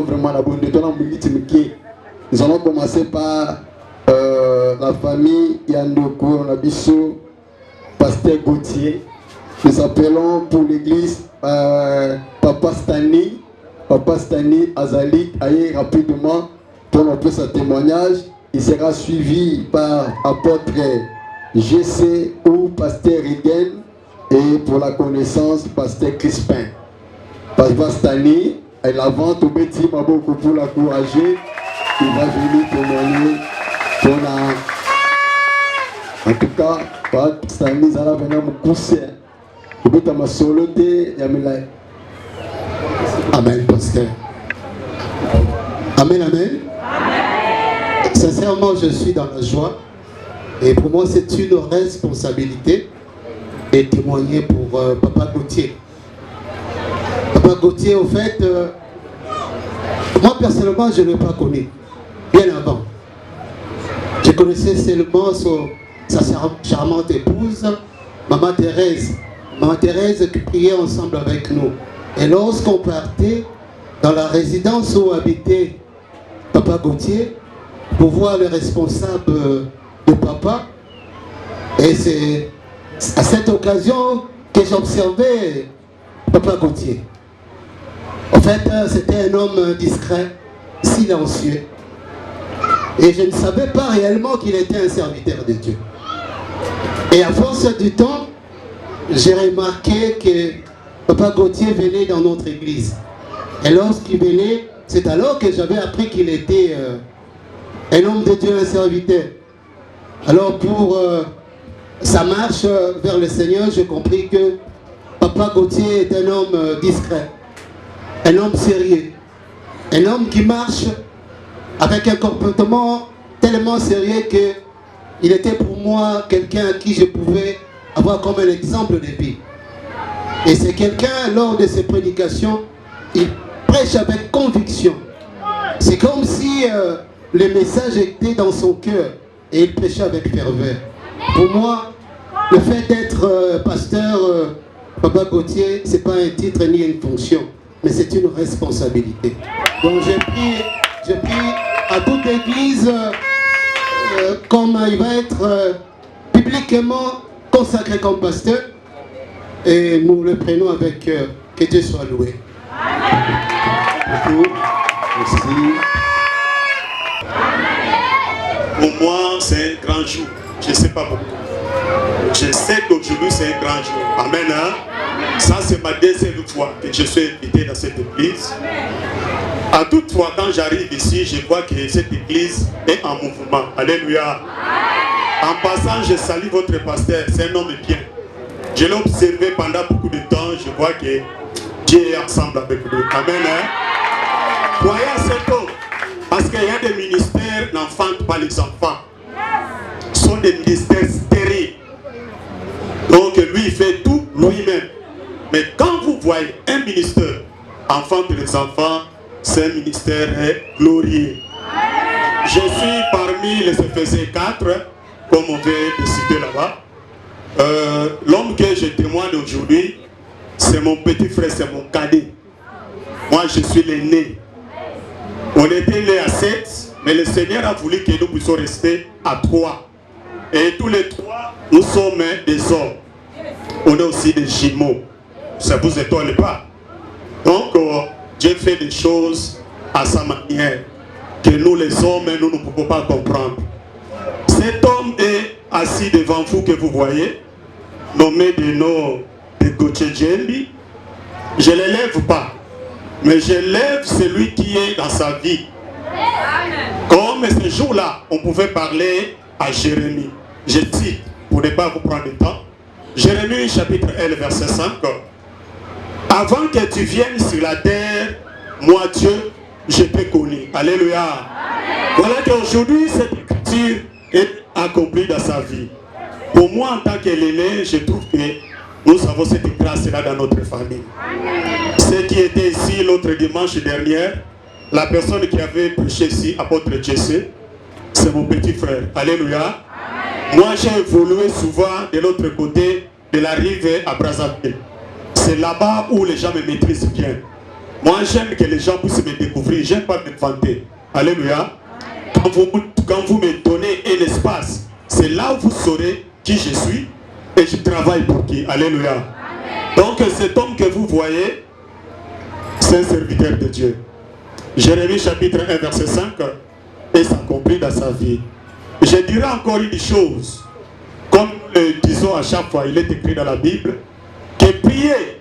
vraiment la bonne de toi, nous allons commencer par la famille Yandoko Nabiso, pasteur Gauthier. Nous appelons pour l'église Papa Stani Azali, aille rapidement pour notre sa témoignage. Il sera suivi par apôtre GC ou pasteur Regen et pour la connaissance pasteur Crispin. Papa Stani, elle avance au petit Maboko pour l'encourager. Il va venir témoigner pour la... En tout cas, Papa Stani Zala venir me pousser.
Amen, pasteur. Amen, amen. Sincèrement, je suis dans la joie. Et pour moi, c'est une responsabilité de témoigner pour Papa Gauthier. Papa Gauthier, au fait, moi personnellement, je ne l'ai pas connu. Bien avant. Je connaissais seulement sa charmante épouse, Maman Thérèse. Maman Thérèse qui priait ensemble avec nous. Et lorsqu'on partait dans la résidence où habitait Papa Gauthier, pour voir le responsable de Papa, et c'est à cette occasion que j'observais Papa Gauthier. En fait, c'était un homme discret, silencieux. Et je ne savais pas réellement qu'il était un serviteur de Dieu. Et à force du temps, j'ai remarqué que Papa Gauthier venait dans notre église. Et lorsqu'il venait, c'est alors que j'avais appris qu'il était un homme de Dieu, un serviteur. Alors pour sa marche vers le Seigneur, j'ai compris que Papa Gauthier est un homme discret, un homme sérieux, un homme qui marche avec un comportement tellement sérieux qu'il était pour moi quelqu'un à qui je pouvais avoir comme un exemple de vie. Et c'est quelqu'un, lors de ses prédications, il prêche avec conviction. C'est comme si le message était dans son cœur et il prêchait avec ferveur. Pour moi, le fait d'être pasteur Papa Gauthier, ce n'est pas un titre ni une fonction, mais c'est une responsabilité. Donc j'ai pris à toute l'église comme il va être publiquement consacré comme pasteur, et nous le prenons avec que Dieu soit loué.
Merci.
Pour moi, c'est un grand jour. Je ne sais pas beaucoup. Je sais qu'aujourd'hui, c'est un grand jour. Amen. Hein? Ça, c'est ma deuxième fois que je suis invité dans cette église. À toute fois, quand j'arrive ici, je vois que cette église est en mouvement. Alléluia. En passant, je salue votre pasteur. C'est un homme bien. Je l'ai observé pendant beaucoup de temps. Je vois que Dieu est ensemble avec lui. Amen. Hein? Croyez à cet homme. Parce qu'il y a des ministères qui n'enfantent pas les enfants. Ce sont des ministères stériles. Donc lui, il fait tout lui-même. Mais quand vous voyez un ministère enfante les enfants, c'est un ministère glorieux. Je suis parmi les Éphésiens 4, comme on vient de citer là-bas. L'homme que je témoigne aujourd'hui, c'est mon petit frère, c'est mon cadet. Moi, je suis l'aîné. On était nés à 7, mais le Seigneur a voulu que nous puissions rester à 3. Et tous les 3, nous sommes des hommes. On est aussi des jumeaux. Ça ne vous étonne pas. Donc, Dieu fait des choses à sa manière, que nous les hommes, nous ne pouvons pas comprendre. Cet homme est assis devant vous que vous voyez, nommé de nom de Gauthier Djembi. Je ne l'élève pas, mais j'élève celui qui est dans sa vie. Comme ce jour-là, on pouvait parler à Jérémie. Je cite, pour ne pas vous prendre le temps, Jérémie chapitre 1, verset 5. Avant que tu viennes sur la terre, moi Dieu, je t'ai connu. Alléluia. Amen. Voilà qu'aujourd'hui, cette écriture est accomplie dans sa vie. Pour moi, en tant que l'aîné, je trouve que nous avons cette grâce-là dans notre famille. Ceux qui étaient ici l'autre dimanche dernier, la personne qui avait prêché ici, apôtre Jesse, c'est mon petit frère. Alléluia. Amen. Moi, j'ai évolué souvent de l'autre côté de la rive à Brazzaville. C'est là-bas où les gens me maîtrisent bien. Moi, j'aime que les gens puissent me découvrir. Je n'aime pas me vanter. Alléluia. Quand vous me donnez un espace, c'est là où vous saurez qui je suis et je travaille pour qui. Alléluia. Amen. Donc, cet homme que vous voyez, c'est un serviteur de Dieu. Jérémie chapitre 1, verset 5, et ça compris dans sa vie. Je dirais encore une chose, comme disons à chaque fois, il est écrit dans la Bible, que priez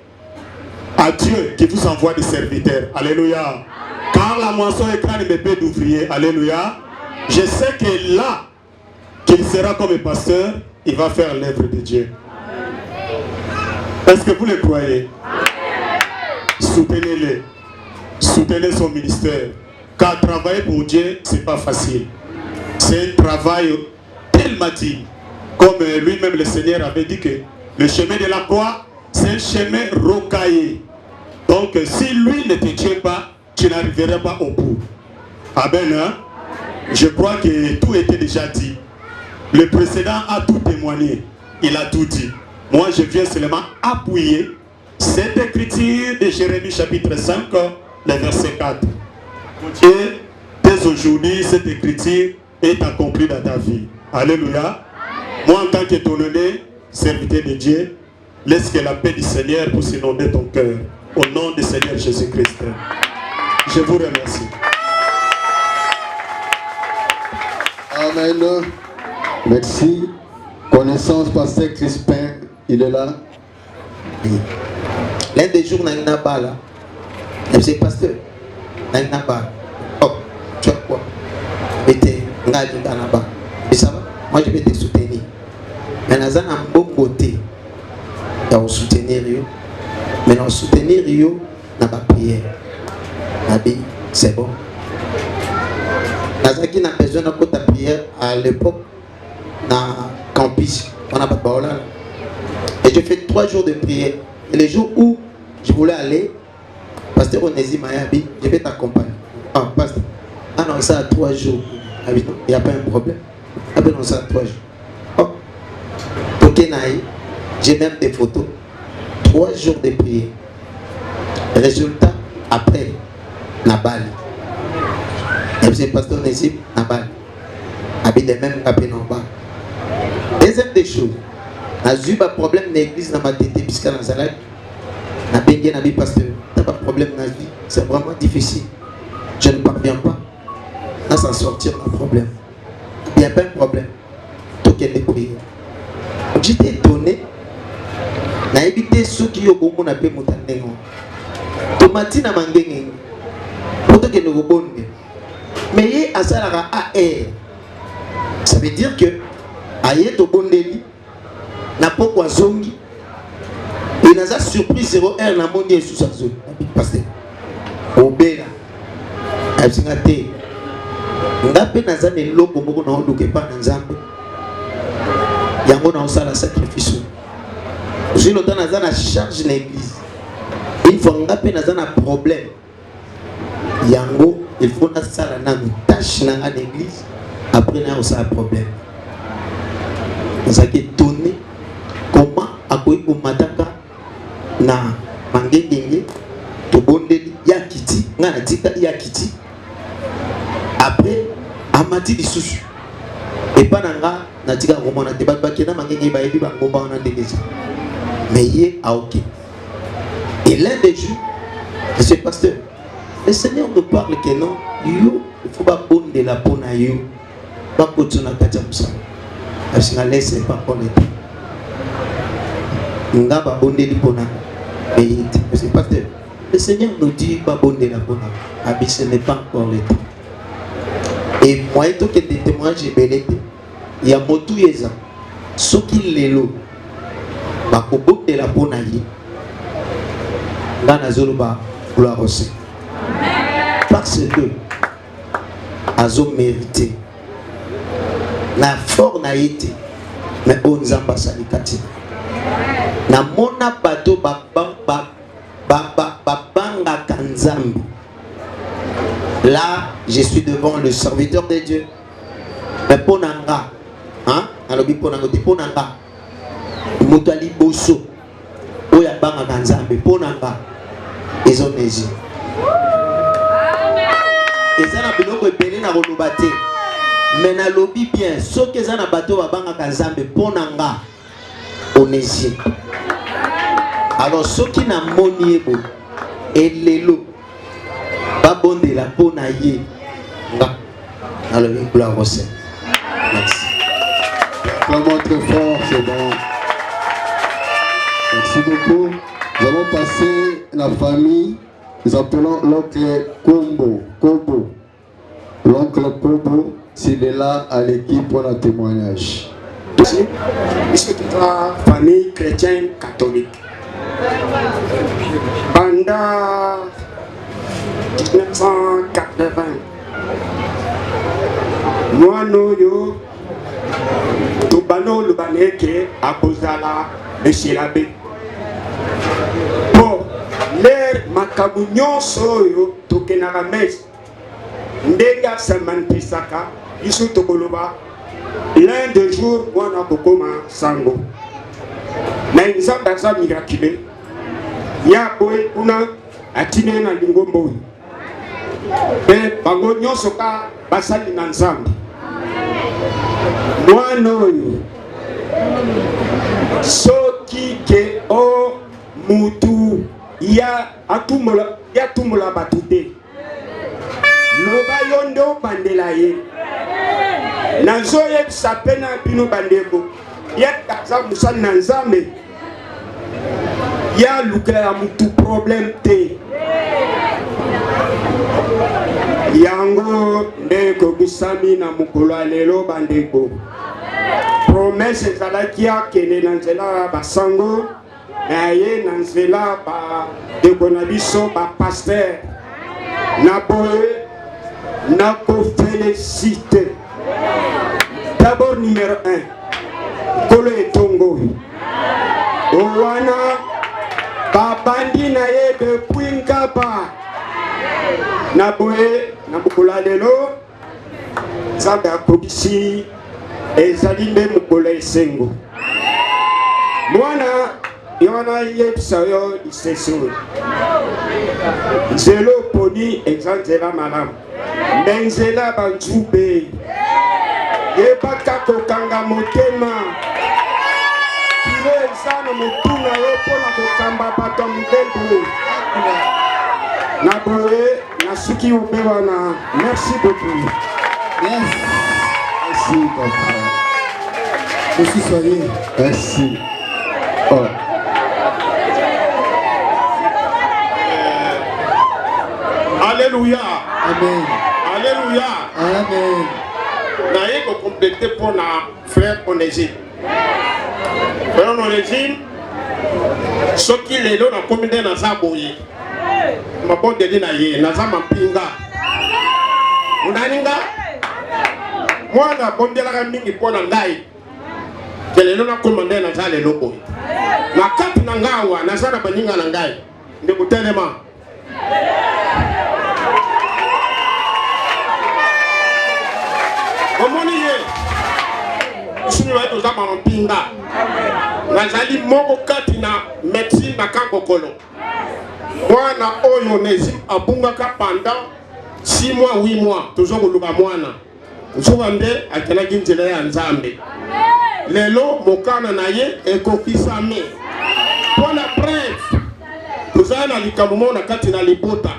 à Dieu qui vous envoie des serviteurs. Alléluia. Amen. Car la moisson est grande et peu d'ouvriers. Alléluia. Amen. Je sais que là, qu'il sera comme un pasteur, il va faire l'œuvre de Dieu. Est-ce que vous le croyez? Soutenez-le. Soutenez son ministère. Car travailler pour Dieu, ce n'est pas facile. C'est un travail tellement dit. Comme lui-même le Seigneur avait dit que le chemin de la croix, c'est un chemin rocaillé. Donc si lui ne te tient pas, tu n'arriveras pas au bout. Amen. Hein? Je crois que tout était déjà dit. Le précédent a tout témoigné. Il a tout dit. Moi, je viens seulement appuyer cette écriture de Jérémie chapitre 5, le verset 4. Et dès aujourd'hui, cette écriture est accomplie dans ta vie. Alléluia. Moi, en tant qu'étonné, serviteur de Dieu, laisse que la paix du Seigneur puisse inonder ton cœur. Au nom du Seigneur Jésus-Christ. Je vous remercie.
Amen. Merci. Connaissance, pasteur Crispin, il est là.
L'un des jours, on a pas là. C'est pasteur. On a pas. Oh, tu vois quoi? Et ça va? Moi, je vais te soutenir. Mais on a un bon côté. On soutenir. Mais on soutenir, on n'a pas prière. C'est bon. Nazaki n'a besoin de ta prière à l'époque dans campus. On n'a pas de parole. Et je fais 3 jours de prière. Et les jours où je voulais aller, pasteur Onesi Mayabi, je vais t'accompagner. Ah, pasteur. Ah non, ça a 3 jours. Il n'y a pas un problème. Ah ben non, ça a 3 jours. Oh. Pour Kenaï, j'ai même des photos. 3 jours de prière. Résultat, après, Nabali. Et c'est pasteur Onesi Nabali. Habite de même capé Nabali. Deuxième des choses, j'ai eu un problème dans l'église dans ma tête, puisque dans la salade, je n'ai pas pasteur. Tu n'as pas de problème dans la vie, c'est vraiment difficile. Je ne parviens pas à s'en sortir d'un problème. Il n'y a pas de problème. Tout est prière. J'étais étonné. Je n'ai évité ceux qui ont beaucoup de problèmes. Tomati na mangenge. Pour que nous rebondons. Mais il y a ça là AR. Ça veut dire que aye to bondeli na pokwa zongi et na za surprise 0R na mondi sous sa zone pasteur obela asinga te ngape na za ne loko moko na onduke pa na nzambe yango na osala sacrifice j'ai le temps na za na charge l'église il faut ngape na za na problème yango il faut na sala na tâche na l'église après na osala problème. Nous avons étonné comment à quoi on m'attaque na mangengenge to bondeli yakiti ngana tika yakiti après amati lisusu et pas nanga na tika komona te ba kena mangenge ba yebi ba ngomba na ndegeja mais yé a ok et l'un des jours monsieur pasteur Le Seigneur nous parle que non, il faut pas bonde la peau na you, pas continuer à faire ça. Parce que laisse pas connaître. Nga ba bonde li peau na, mais c'est pas que le Seigneur nous dit pas bonde la peau na, mais ce n'est pas encore le temps. Et moi, il y a des témoignages belés. Il y a motu yeza, ce qui lelo, ba ko bonde la peau na yi, nga na zolo ba gloire au Seigneur. Parce que azo mérité na fort na été mais on nzamba salikati na mona bato banga kanzambi. Là je suis devant le serviteur de Dieu mais ponanga hein alobi ponanga ti ponanga mutali boso oya banga kanzambi ponanga ezonésie. Et ça n'a pas été na renouvelé. Mais na lobby bien, ce que ça n'a pas été babanga kanzambe ponanga onésie. Alors ce qui n'a monié bo et lelo ba bonde la pona yé nga. Alors gloire au Seigneur. Merci.
Acclamons très fort, c'est bon. Merci beaucoup. Nous allons passer la famille. Nous appelons l'oncle Kobo. L'oncle Kobo, s'il est là à l'équipe pour un témoignage.
Ici, c'est une famille chrétienne catholique. Pendant 1980, moi, nous, tout bano le baneke à Bozala, monsieur l'abbé. L'air makabunyo soyo tokenaka mes ndega samantisaka isu tokoloba l'un des jours wana kokoma sango na nzamba za miraculé ya boy kuna atine na lingombo pe bango nyonso ka basali na nzamba mwana oyo soki ke o mutu ya tumula batute loba yondo bandela ye nazo ye sapena bino bandeko ya kaza musali na nzambe ya lukela mutu problème te yango ndeko kusami na mukolo lelo bandeko promesse ezalaki akende na nzela basango naye na nzela ba dekona biso ba pasteur na boye na ko féliciter d'abord numéro 1 kolo etongo owana babandi na ye depuis Nkapa na boye na mukolo lelo nzambe akobisi ezali nde mukolo esengo mwana yona yebisa yo iseso zelo poni exanzela malamu menzela banjube yebaka kokanga motema kilo ezana motuna yo mpona kokamba bato mibembu na boye nasuki ope wana. Merci beaucoup.
Yes. Merci papa. Merci soyez. Merci. Oh.
Alléluia.
Amen.
Alléluia.
Amen.
Naïe ko compléter pour na frère Onésime. Frère Onésime, ce qui est là dans combien de nazaboye. Ma bonne de naïe, nazama pinga. Unaninga? Moi na bonne de la mingi pour na ngai. Kele na commandé nazale lobo. Na kati na ngawa nazana baninga na ngai. Ndeko telema. Sunu wetu zama mpinga nazali moko kati na médecine na kankokolo mwana oyo Onésime abungaka pendant 6 mois 8 mois tozokoluka mwana nzobande akelaki nzela ya nzambe lelo mokana na ye ekokisame mpona bref tozali na likambo moko na kati na libota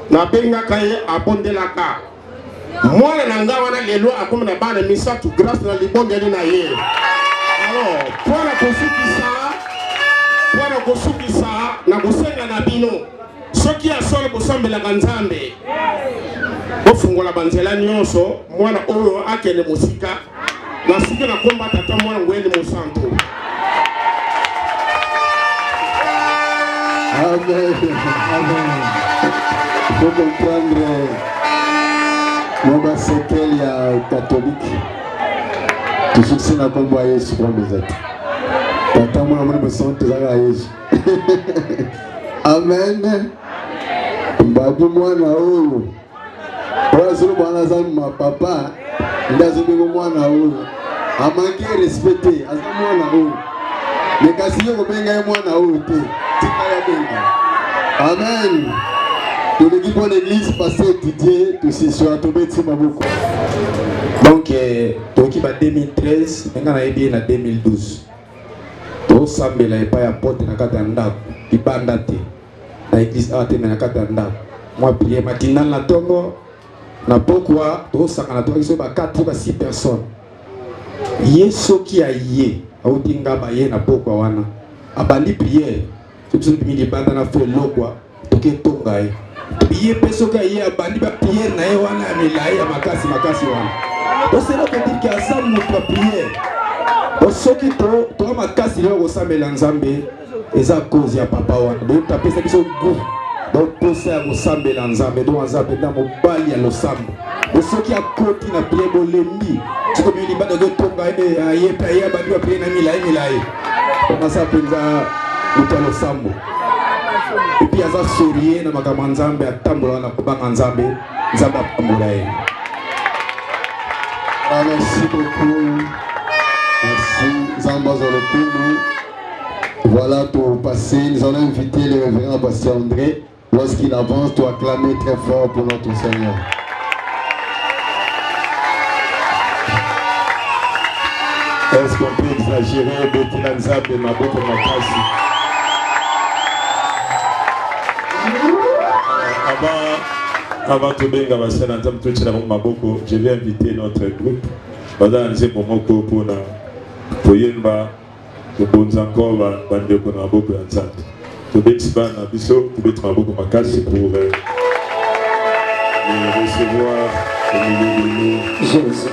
na benga kaye abondelaka mwana na nga wana lelo akomi na bana misatu grâce na libondeli na ye. Alors pona kosukisa na kosenga na bino soki asolo bosambelaka Nzambe bofungola banzela nyonso mwana oyo akende mosika na sika na komba tata mwana ngwende mosanto.
Amen. Amen. Il faut comprendre mon séquelle catholique. Tu fixes na komba Yesu kwa mzati. Tata mwana mwana mosanto zaka Yesu. Amen. Mbadi mwana oyo. Oazulu bwana zama papa. Ndazo mwana oyo. Amanke respecté asa mwana oyo. Nekasiyo kobenga mwana oyo te. Amen. De l'équipe de l'église passée étudier tout ce soir tout petit maboko.
Donc toki ba 2013 nga na yebi na 2012. To sambela epa ya porte na kata ndako ibanda te. Na église ate na kata ndako. Moi prier matinal na tongo na pokwa to saka na to ba 4 ba 6 personnes. Yeso ki aye autinga ba ye na pokwa wana. Abandi prière. C'est une de bande na fait lokwa toke tongai prier pesoka ye abandi ba prière na ye wana milai ya makasi wana to c'est là que dire que ensemble notre prière to soki to makasi leo ko sambela Nzambe eza cause ya papa wana do tapesa biso goût do posa ya ko sambela Nzambe do Nzambe na mobali ya losambo to soki akoti na prière bolembi tiko bili bande do tongai ye pa ye abandi ba prière na milai on ça penza utalo sambo et puis aza sourier na makambo Nzambe atambola na kubanga Nzambe apambola ye.
Merci beaucoup. Merci Zamba Zolokumu. Voilà pour passer. Nous allons inviter le révérend Bastien André. Lorsqu'il avance, tu acclamer très fort pour notre Seigneur.
Est-ce qu'on peut exagérer Bettina Nzambe Maboko Makasi? Avant de bien Maboko, je vais inviter notre groupe. Madame Nzembo Moko pour Yemba, pour Bonzanko, Bandeko Maboko Nzambe. To Bexiba Nabiso, pour Bettina Maboko Makasi pour les recevoir au milieu de nous.
Jésus.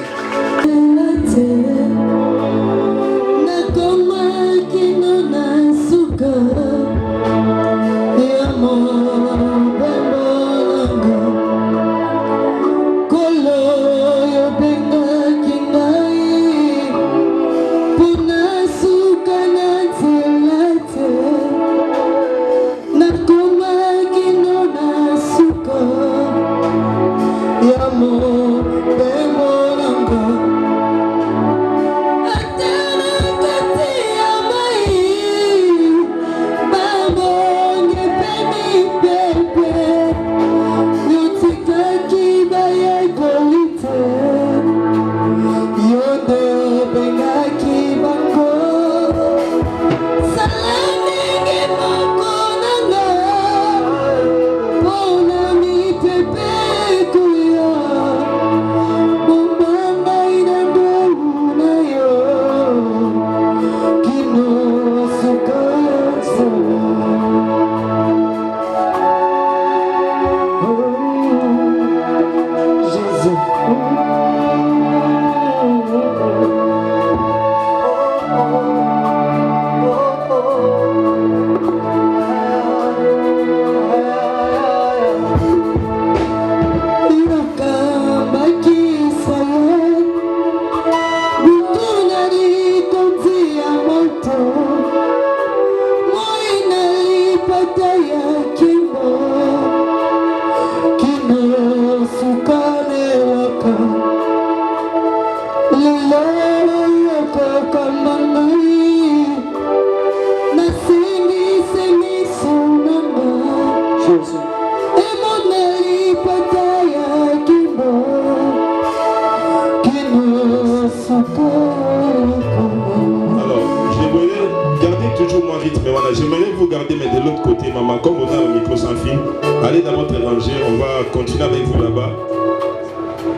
J'aimerais vous garder, mais de l'autre côté, maman, comme on a un micro sans fil, allez dans votre rangée, on va continuer avec vous là-bas.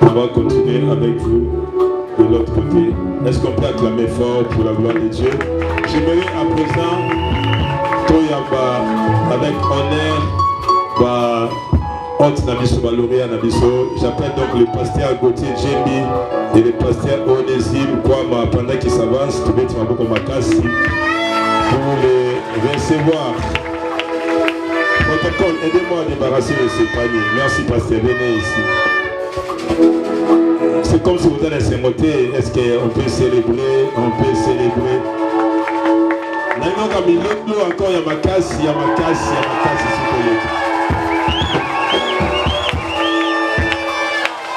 On va continuer avec vous de l'autre côté. Est-ce qu'on peut acclamer fort pour la gloire de Dieu? J'aimerais à présent, avec honneur, j'appelle donc le pasteur Gauthier Djembi et le pasteur Onésime Kwama pendant qu'ils s'avancent, pour les recevoir. Protocole, aidez-moi à débarrasser de ces paniers. Merci pasteur, venez ici. C'est comme si vous allez se monter. Est-ce qu'on peut célébrer? On peut célébrer. Encore il y a ma casse, s'il vous plaît.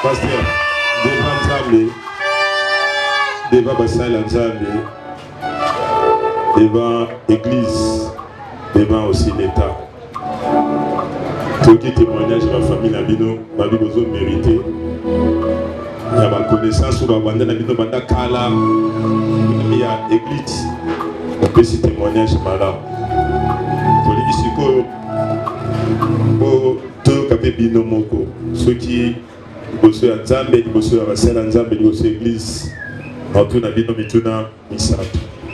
Pasteur, devant Nzambe, devant Bassal Nzambe, devant l'église, devant aussi l'État. Tout qui témoignage de la famille Nabino, ma vie besoin mérité. Il y a ma connaissance sur la bande Nabino, banda Kala, il y a l'église. On peut se témoignage malade. Pour les Isiko, pour tout capé Bino Moko, ceux qui bossent à Nzambe, ils bossent à Bassal Nzambe, ils bossent à l'église. En tout n'a Bino Mituna, Misato.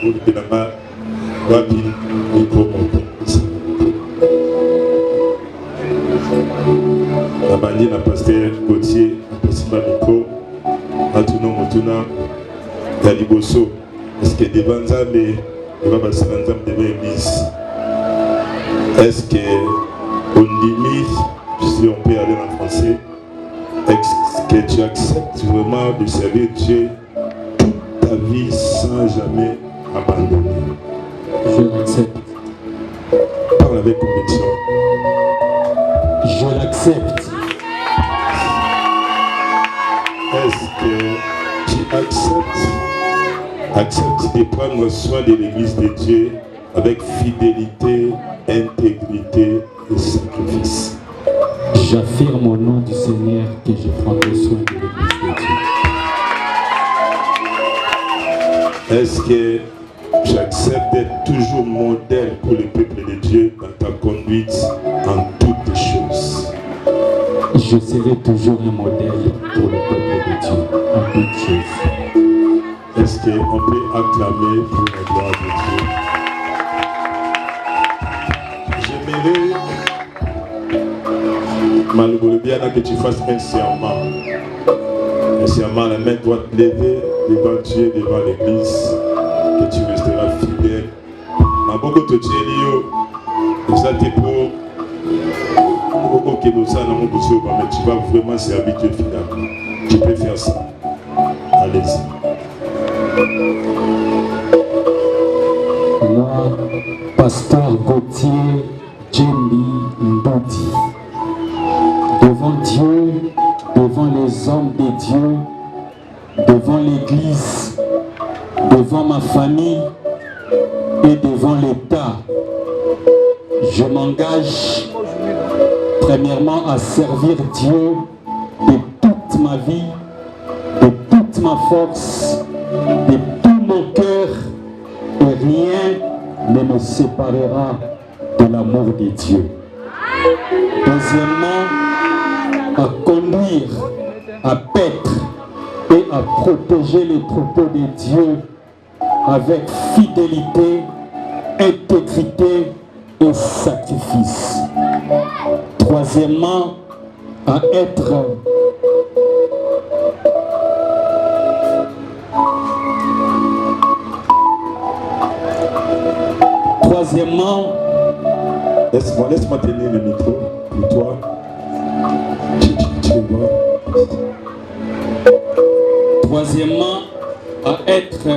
Pour le Pénama, Wabi, Miko Moko. La bandit n'a pasteur Gauthier, Possima Miko, Atuno Motuna, Galiboso. Est-ce que devant Nzambe, devant Bassal Nzambe, devant l'église? Est-ce qu'on limite, si on peut aller en français, est-ce que tu acceptes vraiment de servir Dieu toute ta vie sans jamais abandonner?
Je l'accepte.
Parle avec conviction.
Je l'accepte.
Est-ce que tu acceptes de prendre soin de l'église de Dieu avec fidélité, intégrité et sacrifice?
J'affirme au nom du Seigneur que je prendrai soin de l'église de Dieu.
Est-ce que j'accepte d'être toujours modèle pour le peuple de Dieu dans ta conduite en toutes choses?
Je serai toujours un modèle pour le peuple de Dieu en toutes choses.
Est-ce qu'on peut acclamer pour la gloire de Dieu? J'aimerais, malgré bien que tu fasses un serment. Un serment, la main doit te lever devant Dieu, devant l'église, que tu resteras fidèle. Ma beaucoup de Dieu, ça t'est pour que nous allons mais tu vas vraiment servir Dieu fidèlement. Tu peux faire ça. Allez-y.
Là, pasteur Gauthier Djembi Mbodi, devant Dieu, devant les hommes de Dieu, devant l'église, devant ma famille et devant l'État, je m'engage premièrement à servir Dieu de toute ma vie, de toute ma force, de tout mon cœur, et rien ne me séparera de l'amour de Dieu. Deuxièmement, à conduire, à paître et à protéger les troupeaux de Dieu avec fidélité, intégrité et sacrifice. Troisièmement, à être
laisse-moi tenir le micro pour toi. Tu vois.
Troisièmement, à être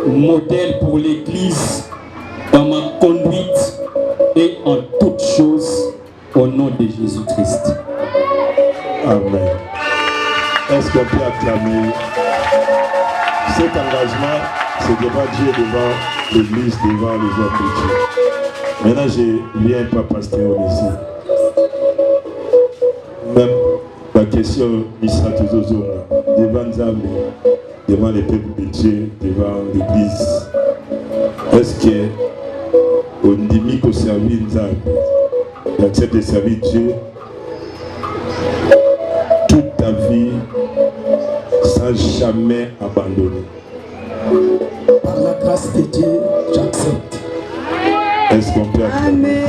modèle pour l'Église dans ma conduite et en toutes choses au nom de Jésus-Christ.
Amen. Est-ce qu'on peut acclamer cet engagement? C'est devant Dieu, devant l'Église, devant les hommes de Dieu. Maintenant, je viens pas pasteur Onésime. Même la question Missa Tuzozona, devant Nzambe, devant les peuples de Dieu, devant l'Église. Est-ce qu'on dit qu'on servir Nzambe? Il accepte de servir Dieu sera jamais abandonné.
Par la grâce de Dieu, j'accepte.
Est-ce qu'on peut accepter?
Amen.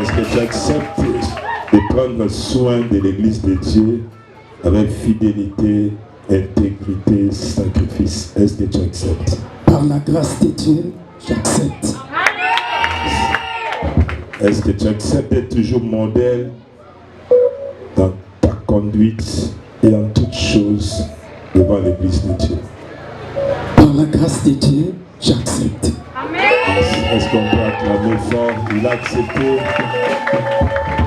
Est-ce que tu acceptes de prendre soin de l'église de Dieu avec fidélité, intégrité, sacrifice? Est-ce que tu acceptes?
Par la grâce de Dieu, j'accepte.
Est-ce que tu acceptes d'être toujours modèle dans ta conduite et en toutes choses devant l'église de Dieu?
Par la grâce de Dieu, j'accepte.
Est-ce qu'on peut acclamer fort? Il a accepté.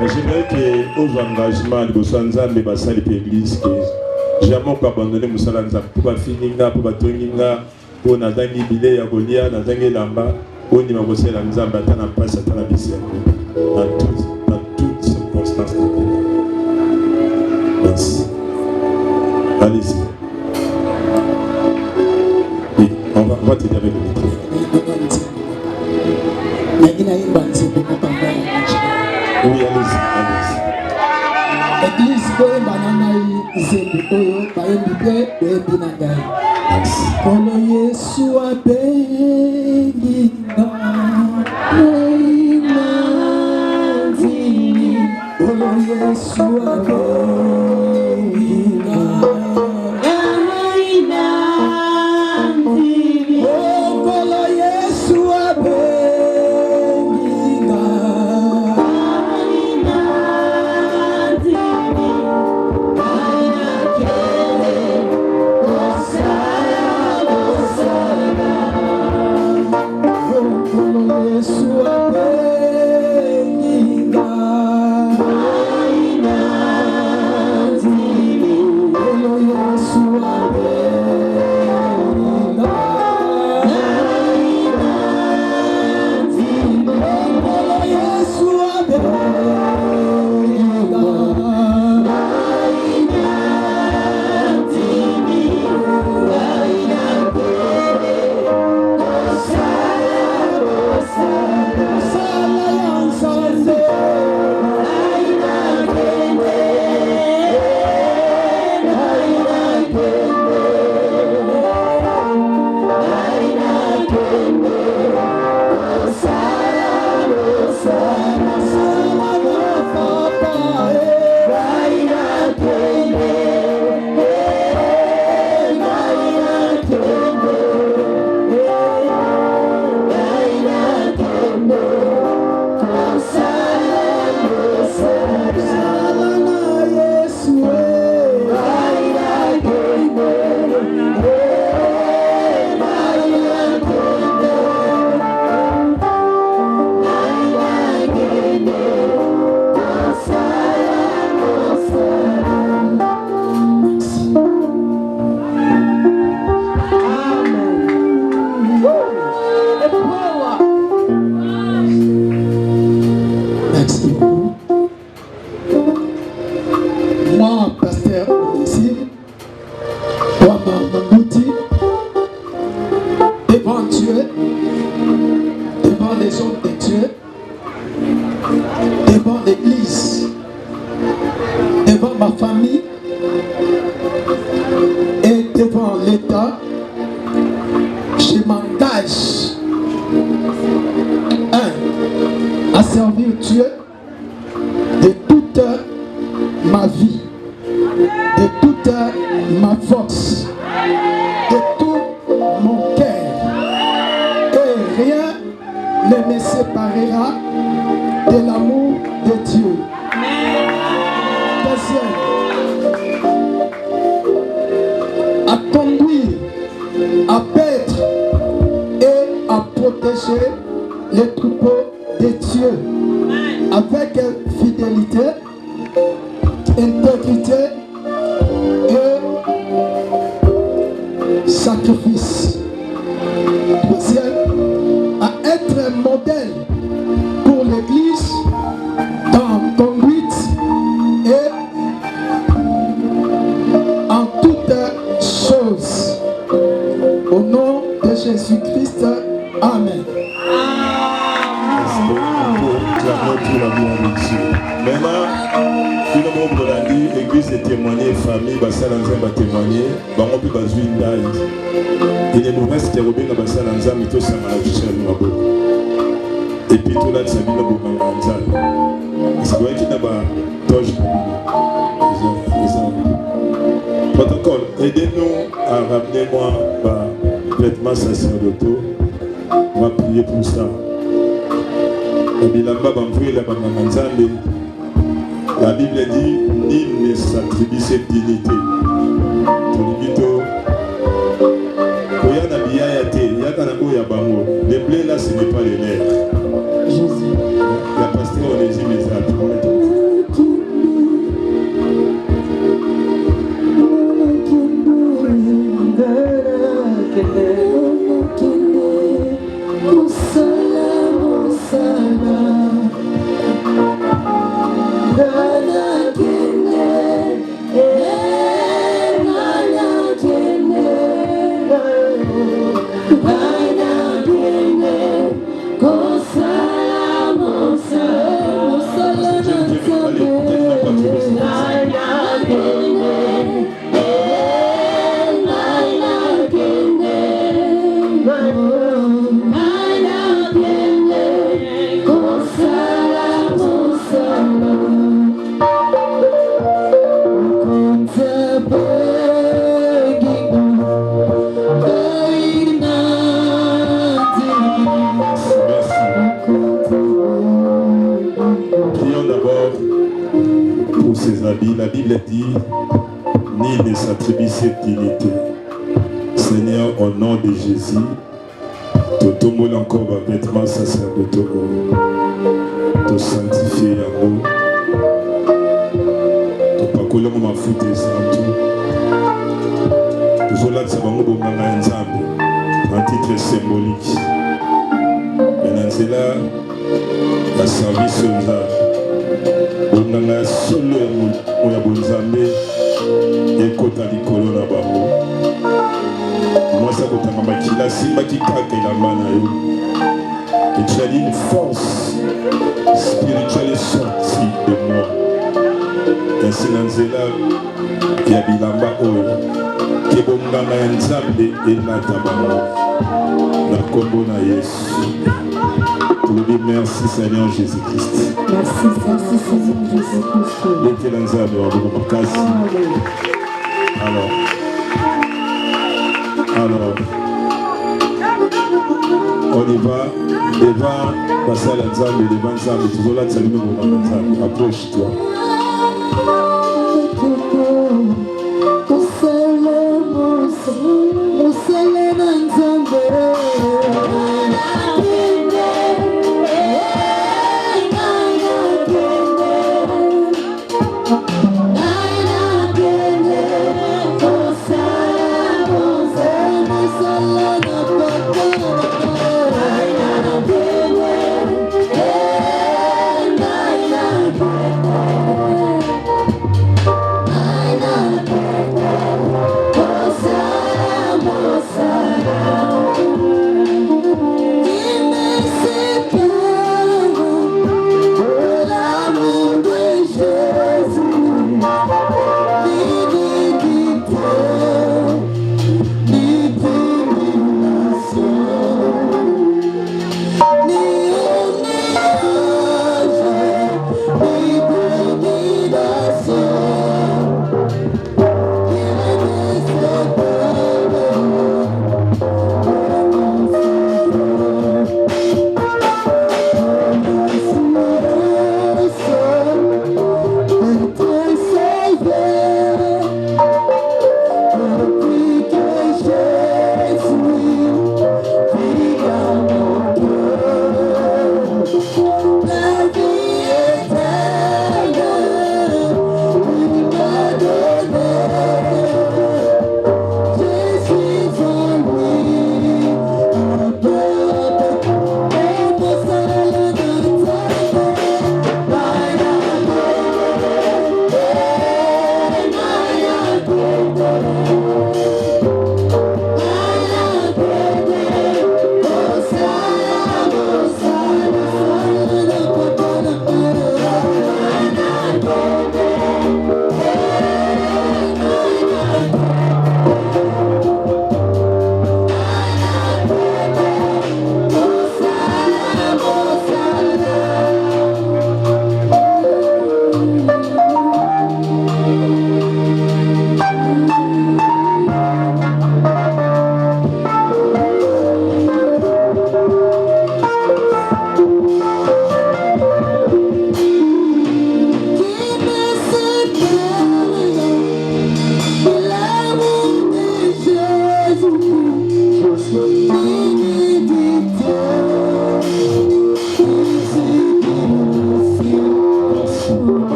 Mais j'aimerais que aux engagements de Bosanzambe et Basali l'église que jamais pas abandonné Moussalanza pour ba fininga pour ba toninga pour na dangi bilé ya kolia na dangi lamba pour ni makosela nzamba atana passe atana bisi dans toutes circonstances de la vie. Merci. Allez-y. Oui, on va t'aider avec le micro. Oui, allez-y, allez-y.
Église Boembananaï Zembuto, Baembibe, Boembinangai. Kolo Yesu abenginga, Boinazini. Kolo Yesu abenginga, Boinazini. Oh, Kolo Yesu abenginga.
acclamons pour l'amour de Dieu. Maintenant, nous avons dit l'église de témoigner, famille, Bassalanza va témoigner, Bango peut baser une daille. Il nous reste que Robin Bassalanza, mais tout ça m'a affiché à nous. Et puis tout là, ça vient de Bokanganza. C'est vrai qu'il n'y a pas d'âge. Protocole, aidez-nous à ramener moi vêtements sacerdotaux. On va prier pour ça. La Bible dit nul ne s'attribue cette dignité. Le blé là, ce n'est pas le nerf. La pasteur Onésime les a la Bible dit, nul ne s'attribue cette dignité. Seigneur, au nom de Jésus, tout le monde encore va vêtements sacerdotaux, te sanctifier en haut, te pas coller mon foot et tout. Toujours là, ça va me donner un titre symbolique. Maintenant, c'est là, la service soldat. Onanga solo ya bonzambe ekota likolo na bango mwasa kotanga makila simbaki kaka elamba na yo et tu as dit une force spirituelle est sortie de moi ainsi na nzela ya bilamba oyo kebonganga ya nzambe elata bango na kombo na Yesu. Merci Seigneur Jésus-Christ.
Merci Seigneur Jésus-Christ.
Alors, on y va devant la salle à Nzambe, devant Nzambe, toujours là, salut mon Nzambe, approche-toi.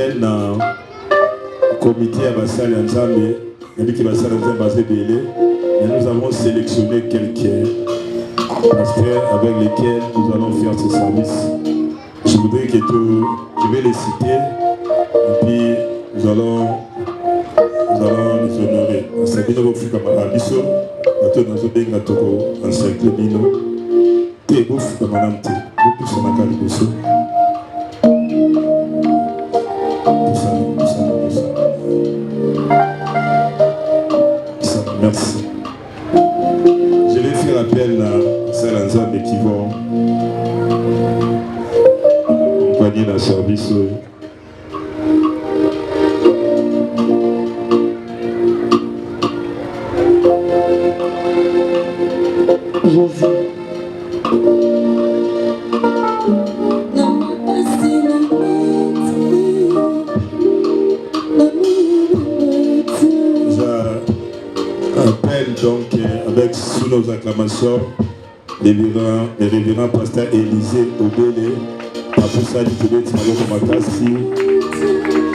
appel dans le comité à Bassal et Nzambe. Il dit que Bassal et Nzambe basé belé. Et nous avons sélectionné quelques pasteurs avec lesquels nous allons faire ce service. Je voudrais que je vais les citer et puis nous allons les honorer. C'est bien de faire comme Abisso, maintenant nous avons un toko en cercle bino. Et vous faites comme un petit, vous poussez la carte de Bisso. Merci. Je vais faire appel à Salanzab qui vont accompagner dans le service. Donc, avec sous nos acclamations, les révérends pasteur Élisée Obélé, Papoussa Ditébé Timalo Makassi,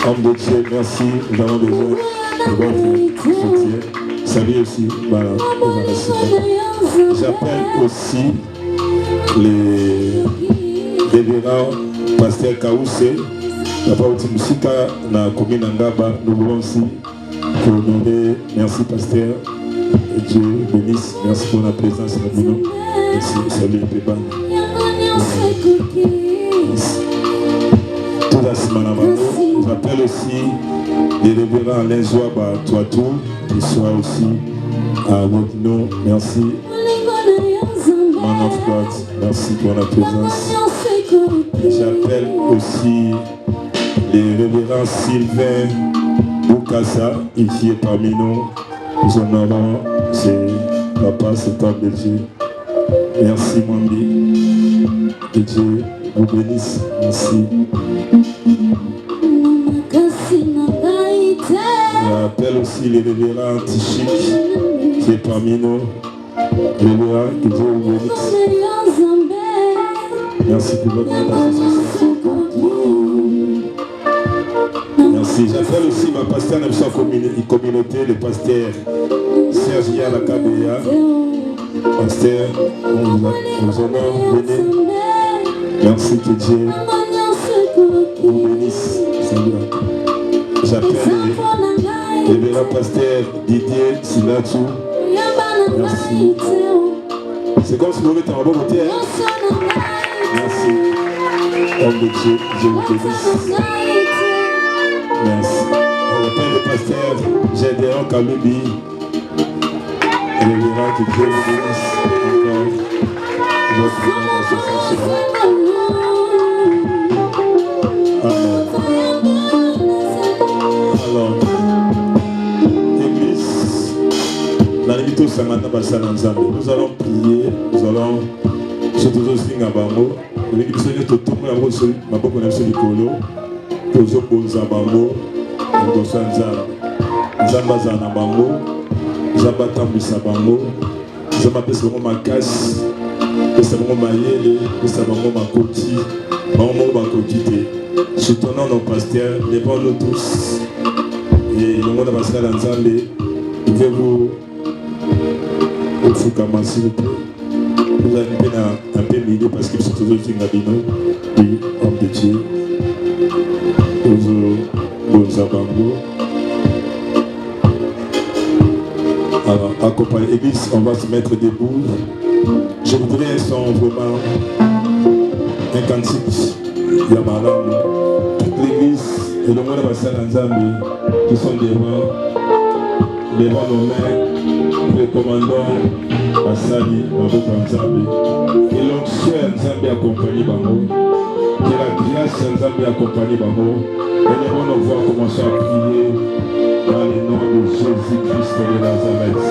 homme de Dieu, merci, nous avons besoin de votre soutien. Salut aussi, voilà, j'appelle aussi les révérends pasteur Kaoussé, Papa Otimusika, na commune Ngaba, nous voulons aussi honorer, merci pasteur. Dieu bénisse, merci pour la présence de nous. Merci, salut les pépins. Tout la semaine avant, j'appelle aussi les révérends Alain Zouaba, Toitou, qui soit aussi à votre nom. Merci. Man of God, merci pour la présence. J'appelle aussi les révérends Sylvain Boukassa, ici est parmi nous. Nous honorons c'est papa, c'est homme de Dieu. Merci Mambi. Que Dieu vous bénisse. Merci. J'appelle aussi les révérends Tichik qui est parmi nous. Révérends, que Dieu vous bénisse. Merci pour votre association. Merci. J'appelle aussi ma pasteur de sa communauté, le pasteur Serge Yalakabéa. Pasteur, on vous honore, venez. Merci que Dieu vous bénisse. J'appelle le révérend pasteur Didier Sinatou. Merci. C'est comme si vous mettez en bon côté. Merci. Homme de Dieu, Dieu vous bénisse. Merci. On appelle le pasteur Gédéon Kaloubi. Et le verra que Dieu vous bénisse encore. Votre association. Amen. Alors, Église, la limite au Samana Bassananzambe, nous allons prier, nous allons, je te dis à Bango, l'église est tout le monde, ma bonne connaissance du Colo. Tozo bonza bango, ngosa nzamba. Nzamba zana bango, nzamba tambisa bango, nzamba pesa bango makasi, pesa bango mayele, pesa bango makoti, bango bakoti te. Soutenons nos pasteurs, levons-nous tous. Et le monde pascal Nzambe, pouvez-vous fukama s'il vous plaît. Vous avez un peu milieu parce qu'ils sont toujours Zingabino, oui, homme de Dieu. Alors, accompagné l'église, on va se mettre debout. Je voudrais un son vraiment un cantique. Yamalam, toute l'église et le monde de Nzambe qui sont devant nos mains, nous recommandons à Sali, à Nzambe. Que l'onction Nzambe accompagne Bango. Que la grâce Nzambe accompagne Bango. Et nous allons voir commencer à prier dans le nom de Jésus-Christ de Nazareth.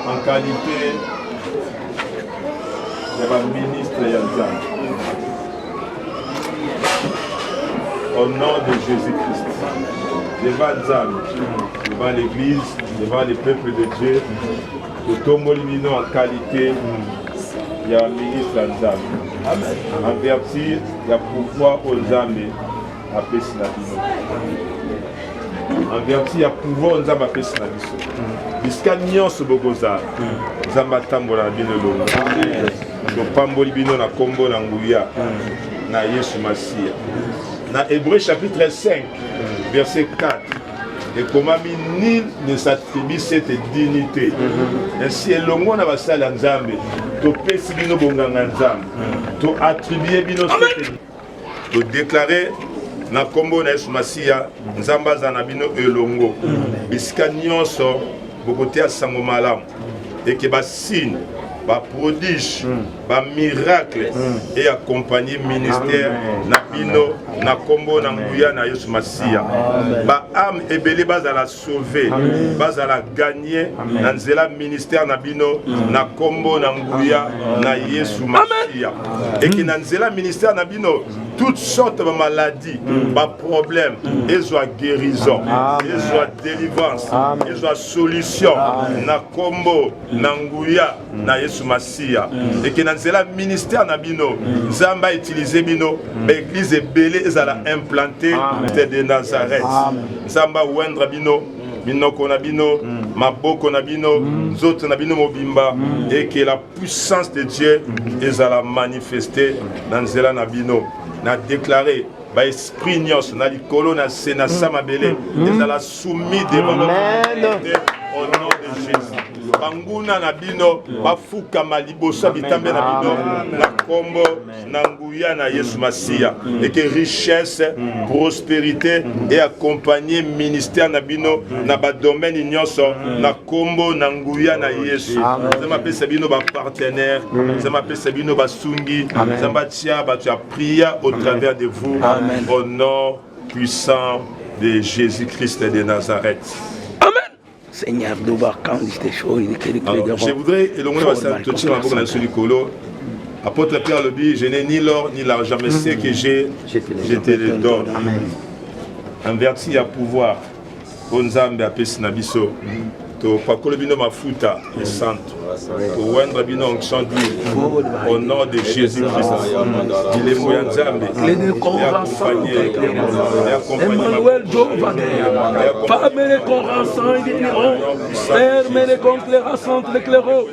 en qualité de ministre Yazan. Au nom de Jésus-Christ, devant Zam, devant l'Église, devant le peuple de Dieu, nous tombons en qualité de ministre Yazan. En vertu de pouvoir aux âmes à Pessinabino. En vertu ya pouvoir nzamba pesi na biso bisika nyonso bokoza nzamba tambola na bino longo topamboli bino na kombo na nguya na Yesu Masiya. Na Hébreu chapitre 5 verset 4 ekomami nul ne s'attribue cette dignité ainsi elongo na basali ya nzambe topesi bino bonganga nzambe to attribuer bino cette to déclarer na kombo na Yesu Masiya nzamba za na bino elongo bisika nyonso bokotea sango malamu eke basigne ba prodige ba miracle et accompagner ministère na bino na kombo na nguya na Yesu Masiya ba âme ebele bazala sauver bazala gagner na nzela ministère na bino na kombo na nguya na Yesu Masiya eke na nzela ministère na bino toutes sortes de maladies, de problèmes, et soit guérison, et soit délivrance, et soit solution, na kombo, na nguya, na Yesu Masiya. Et que dans ce ministère na bino, Zamba utilisé bino, l'église est belle et ça l'a implanté de Nazareth. Zamba ouendra bino, minoko na bino, maboko na bino, zoto na bino mobimba, et que la puissance de Dieu est à la manifester dans ce na bino. Na déclaré ba esprit nyos na likolo na sena samabele ezala soumis devant notre au nom de Jésus. Banguna na bino bafuka malibosa bitambe na bino na kombo na nguya na Yesu Masiya et que richesse, prospérité et accompagner ministère na bino na ba domaine nyonso na kombo na nguya na Yesu. Ça m'appelle sabino ba partenaire, ça m'appelle sabino ba sungi, ça m'atia ba tu as prié au travers de vous au nom puissant de Jésus-Christ de Nazareth.
Seigneur,
je voudrais apôtre Pierre le dit, je n'ai ni l'or ni l'argent, mais ce que j'ai, je te le donne. En vertu à pouvoir, Bonzambe a Pesinabiso, to Pakolobino Mafuta et Santo, to Wendrabino Onction d'huile, au nom de Jésus-Christ, il est moyen Nzambe, et
Emmanuel Jovane, femme les conrassants et ignorants, Père mais les conclérassantes les claireaux.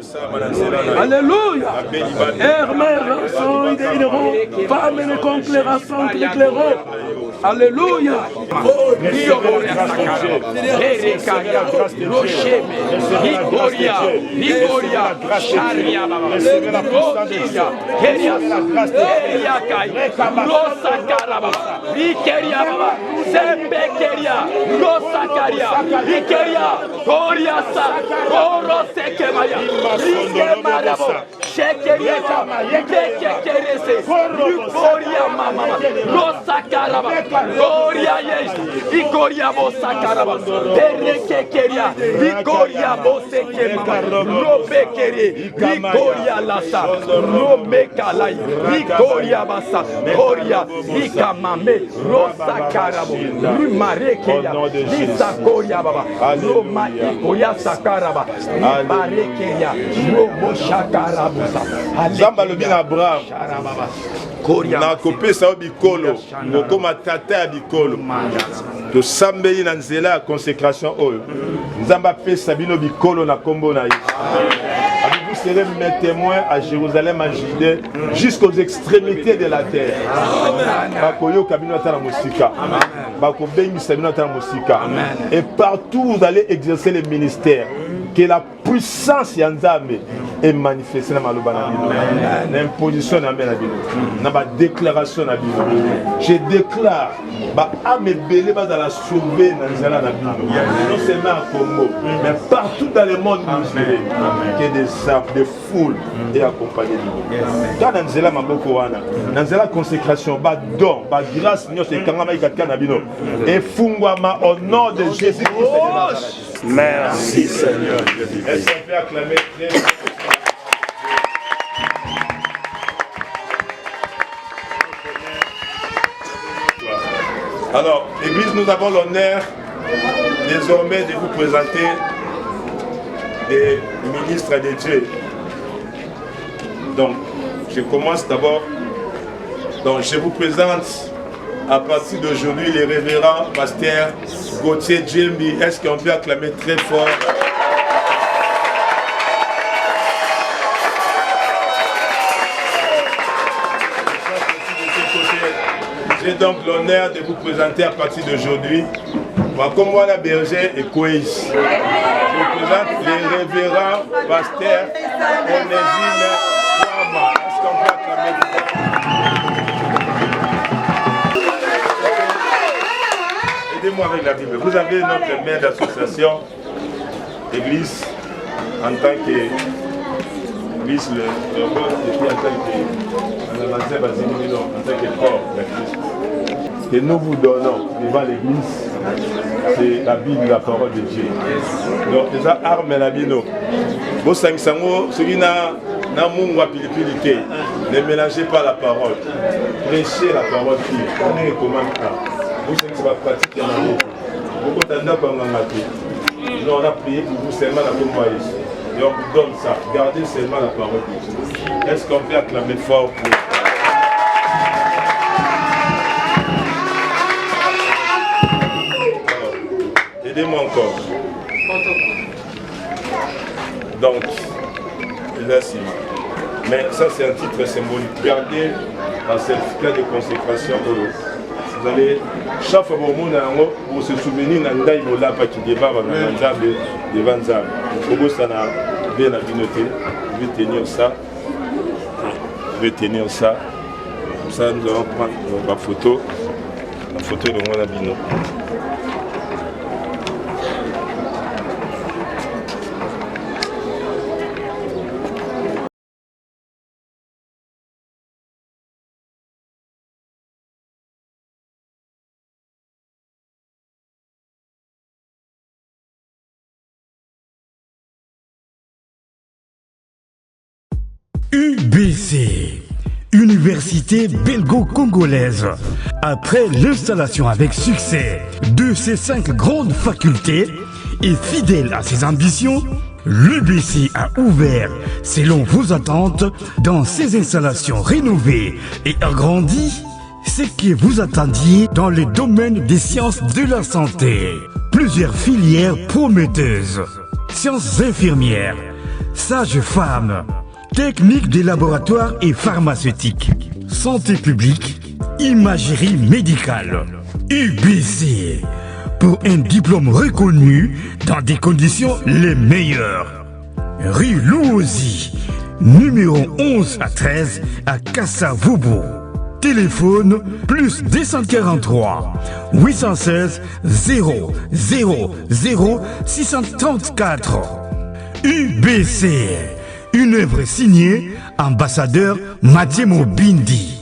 Alléluia. Père mais rassants et ignorants, femme les conclérassantes les claireaux. Alléluia. Ikoria bosakaraba, Terekekeria, Ikoria bosekema, Robekere, Ikoria lasa, Robekalai, Ikoria basa, Koria, Ikamame, Rosakarabo, Rumarekeya, Lisakoria baba, Roma Ikoria sakaraba, Ibarekeya, Roboshakarabusa,
Zamba le bien Abraham. Na kopesa o bikolo ngokoma tata ya bikolo tosambeli na nzela ya consécration oyo nzamba apesa bino bikolo na kombo na ye. Vous serez mes témoins à Jérusalem, en Judée, jusqu'aux extrémités de la terre. Et partout vous allez exercer le ministère. Que la puissance Yanzame est manifestée dans l'imposition dans la déclaration. Je déclare dans la sauver non seulement à Congo, mais partout dans le monde musulman, que des âmes, des foules et accompagner de nous. Quand nous avons la consécration, don, grâce, et fungwama au nom de Jésus-Christ.
Merci Seigneur.
Est-ce qu'on peut acclamer très Alors, l'Église, nous avons l'honneur désormais de vous présenter des ministres de Dieu. Donc, je commence d'abord. Donc, je vous présente à partir d'aujourd'hui les révérends pasteur Gauthier Djembi. Est-ce qu'on peut acclamer très fort? J'ai donc l'honneur de vous présenter à partir d'aujourd'hui, comme moi la berger et Koïs. Je vous présente les révérends pasteurs Onésime Kwama. Est-ce qu'on peut acclamer très fort? Aidez-moi avec la Bible. Vous avez notre maire d'association, église, en tant que église, le corps, et puis en tant que corps d'Église. Que nous vous donnons devant l'église, c'est la Bible, la parole de Dieu. Donc, les armes et la Bible. Vous savez, ne mélangez pas la parole. Prêchez la parole qui est vous savez que c'est ma pratique dans la vie. Nous on a prié pour vous seulement la parole ici. Et on vous donne ça. Gardez seulement la parole de Dieu. Est-ce qu'on peut acclamer fort pour aidez-moi encore. Donc, merci. Mais ça c'est un titre symbolique. Gardez un certificat de consécration. Vous allez, chaque fois pour se souvenir d'un daïmola qui débat devant Nzambe. Pour ça, je vais tenir ça. Je vais tenir ça. Comme ça, nous allons prendre la photo de mon abino.
UBC, Université belgo-congolaise. Après l'installation avec succès de ces 5 grandes facultés et fidèle à ses ambitions, l'UBC a ouvert, selon vos attentes, dans ces installations rénovées et agrandies, ce que vous attendiez dans le domaine des sciences de la santé. Plusieurs filières prometteuses: sciences infirmières, sages-femmes, techniques des laboratoires et pharmaceutiques, santé publique, imagerie médicale, UBC, pour un diplôme reconnu dans des conditions les meilleures. Rue Louosi, numéro 11 à 13 à Kassavobo. Téléphone plus 243 816 000 634. UBC, une œuvre signée ambassadeur Mathieu Mobindi.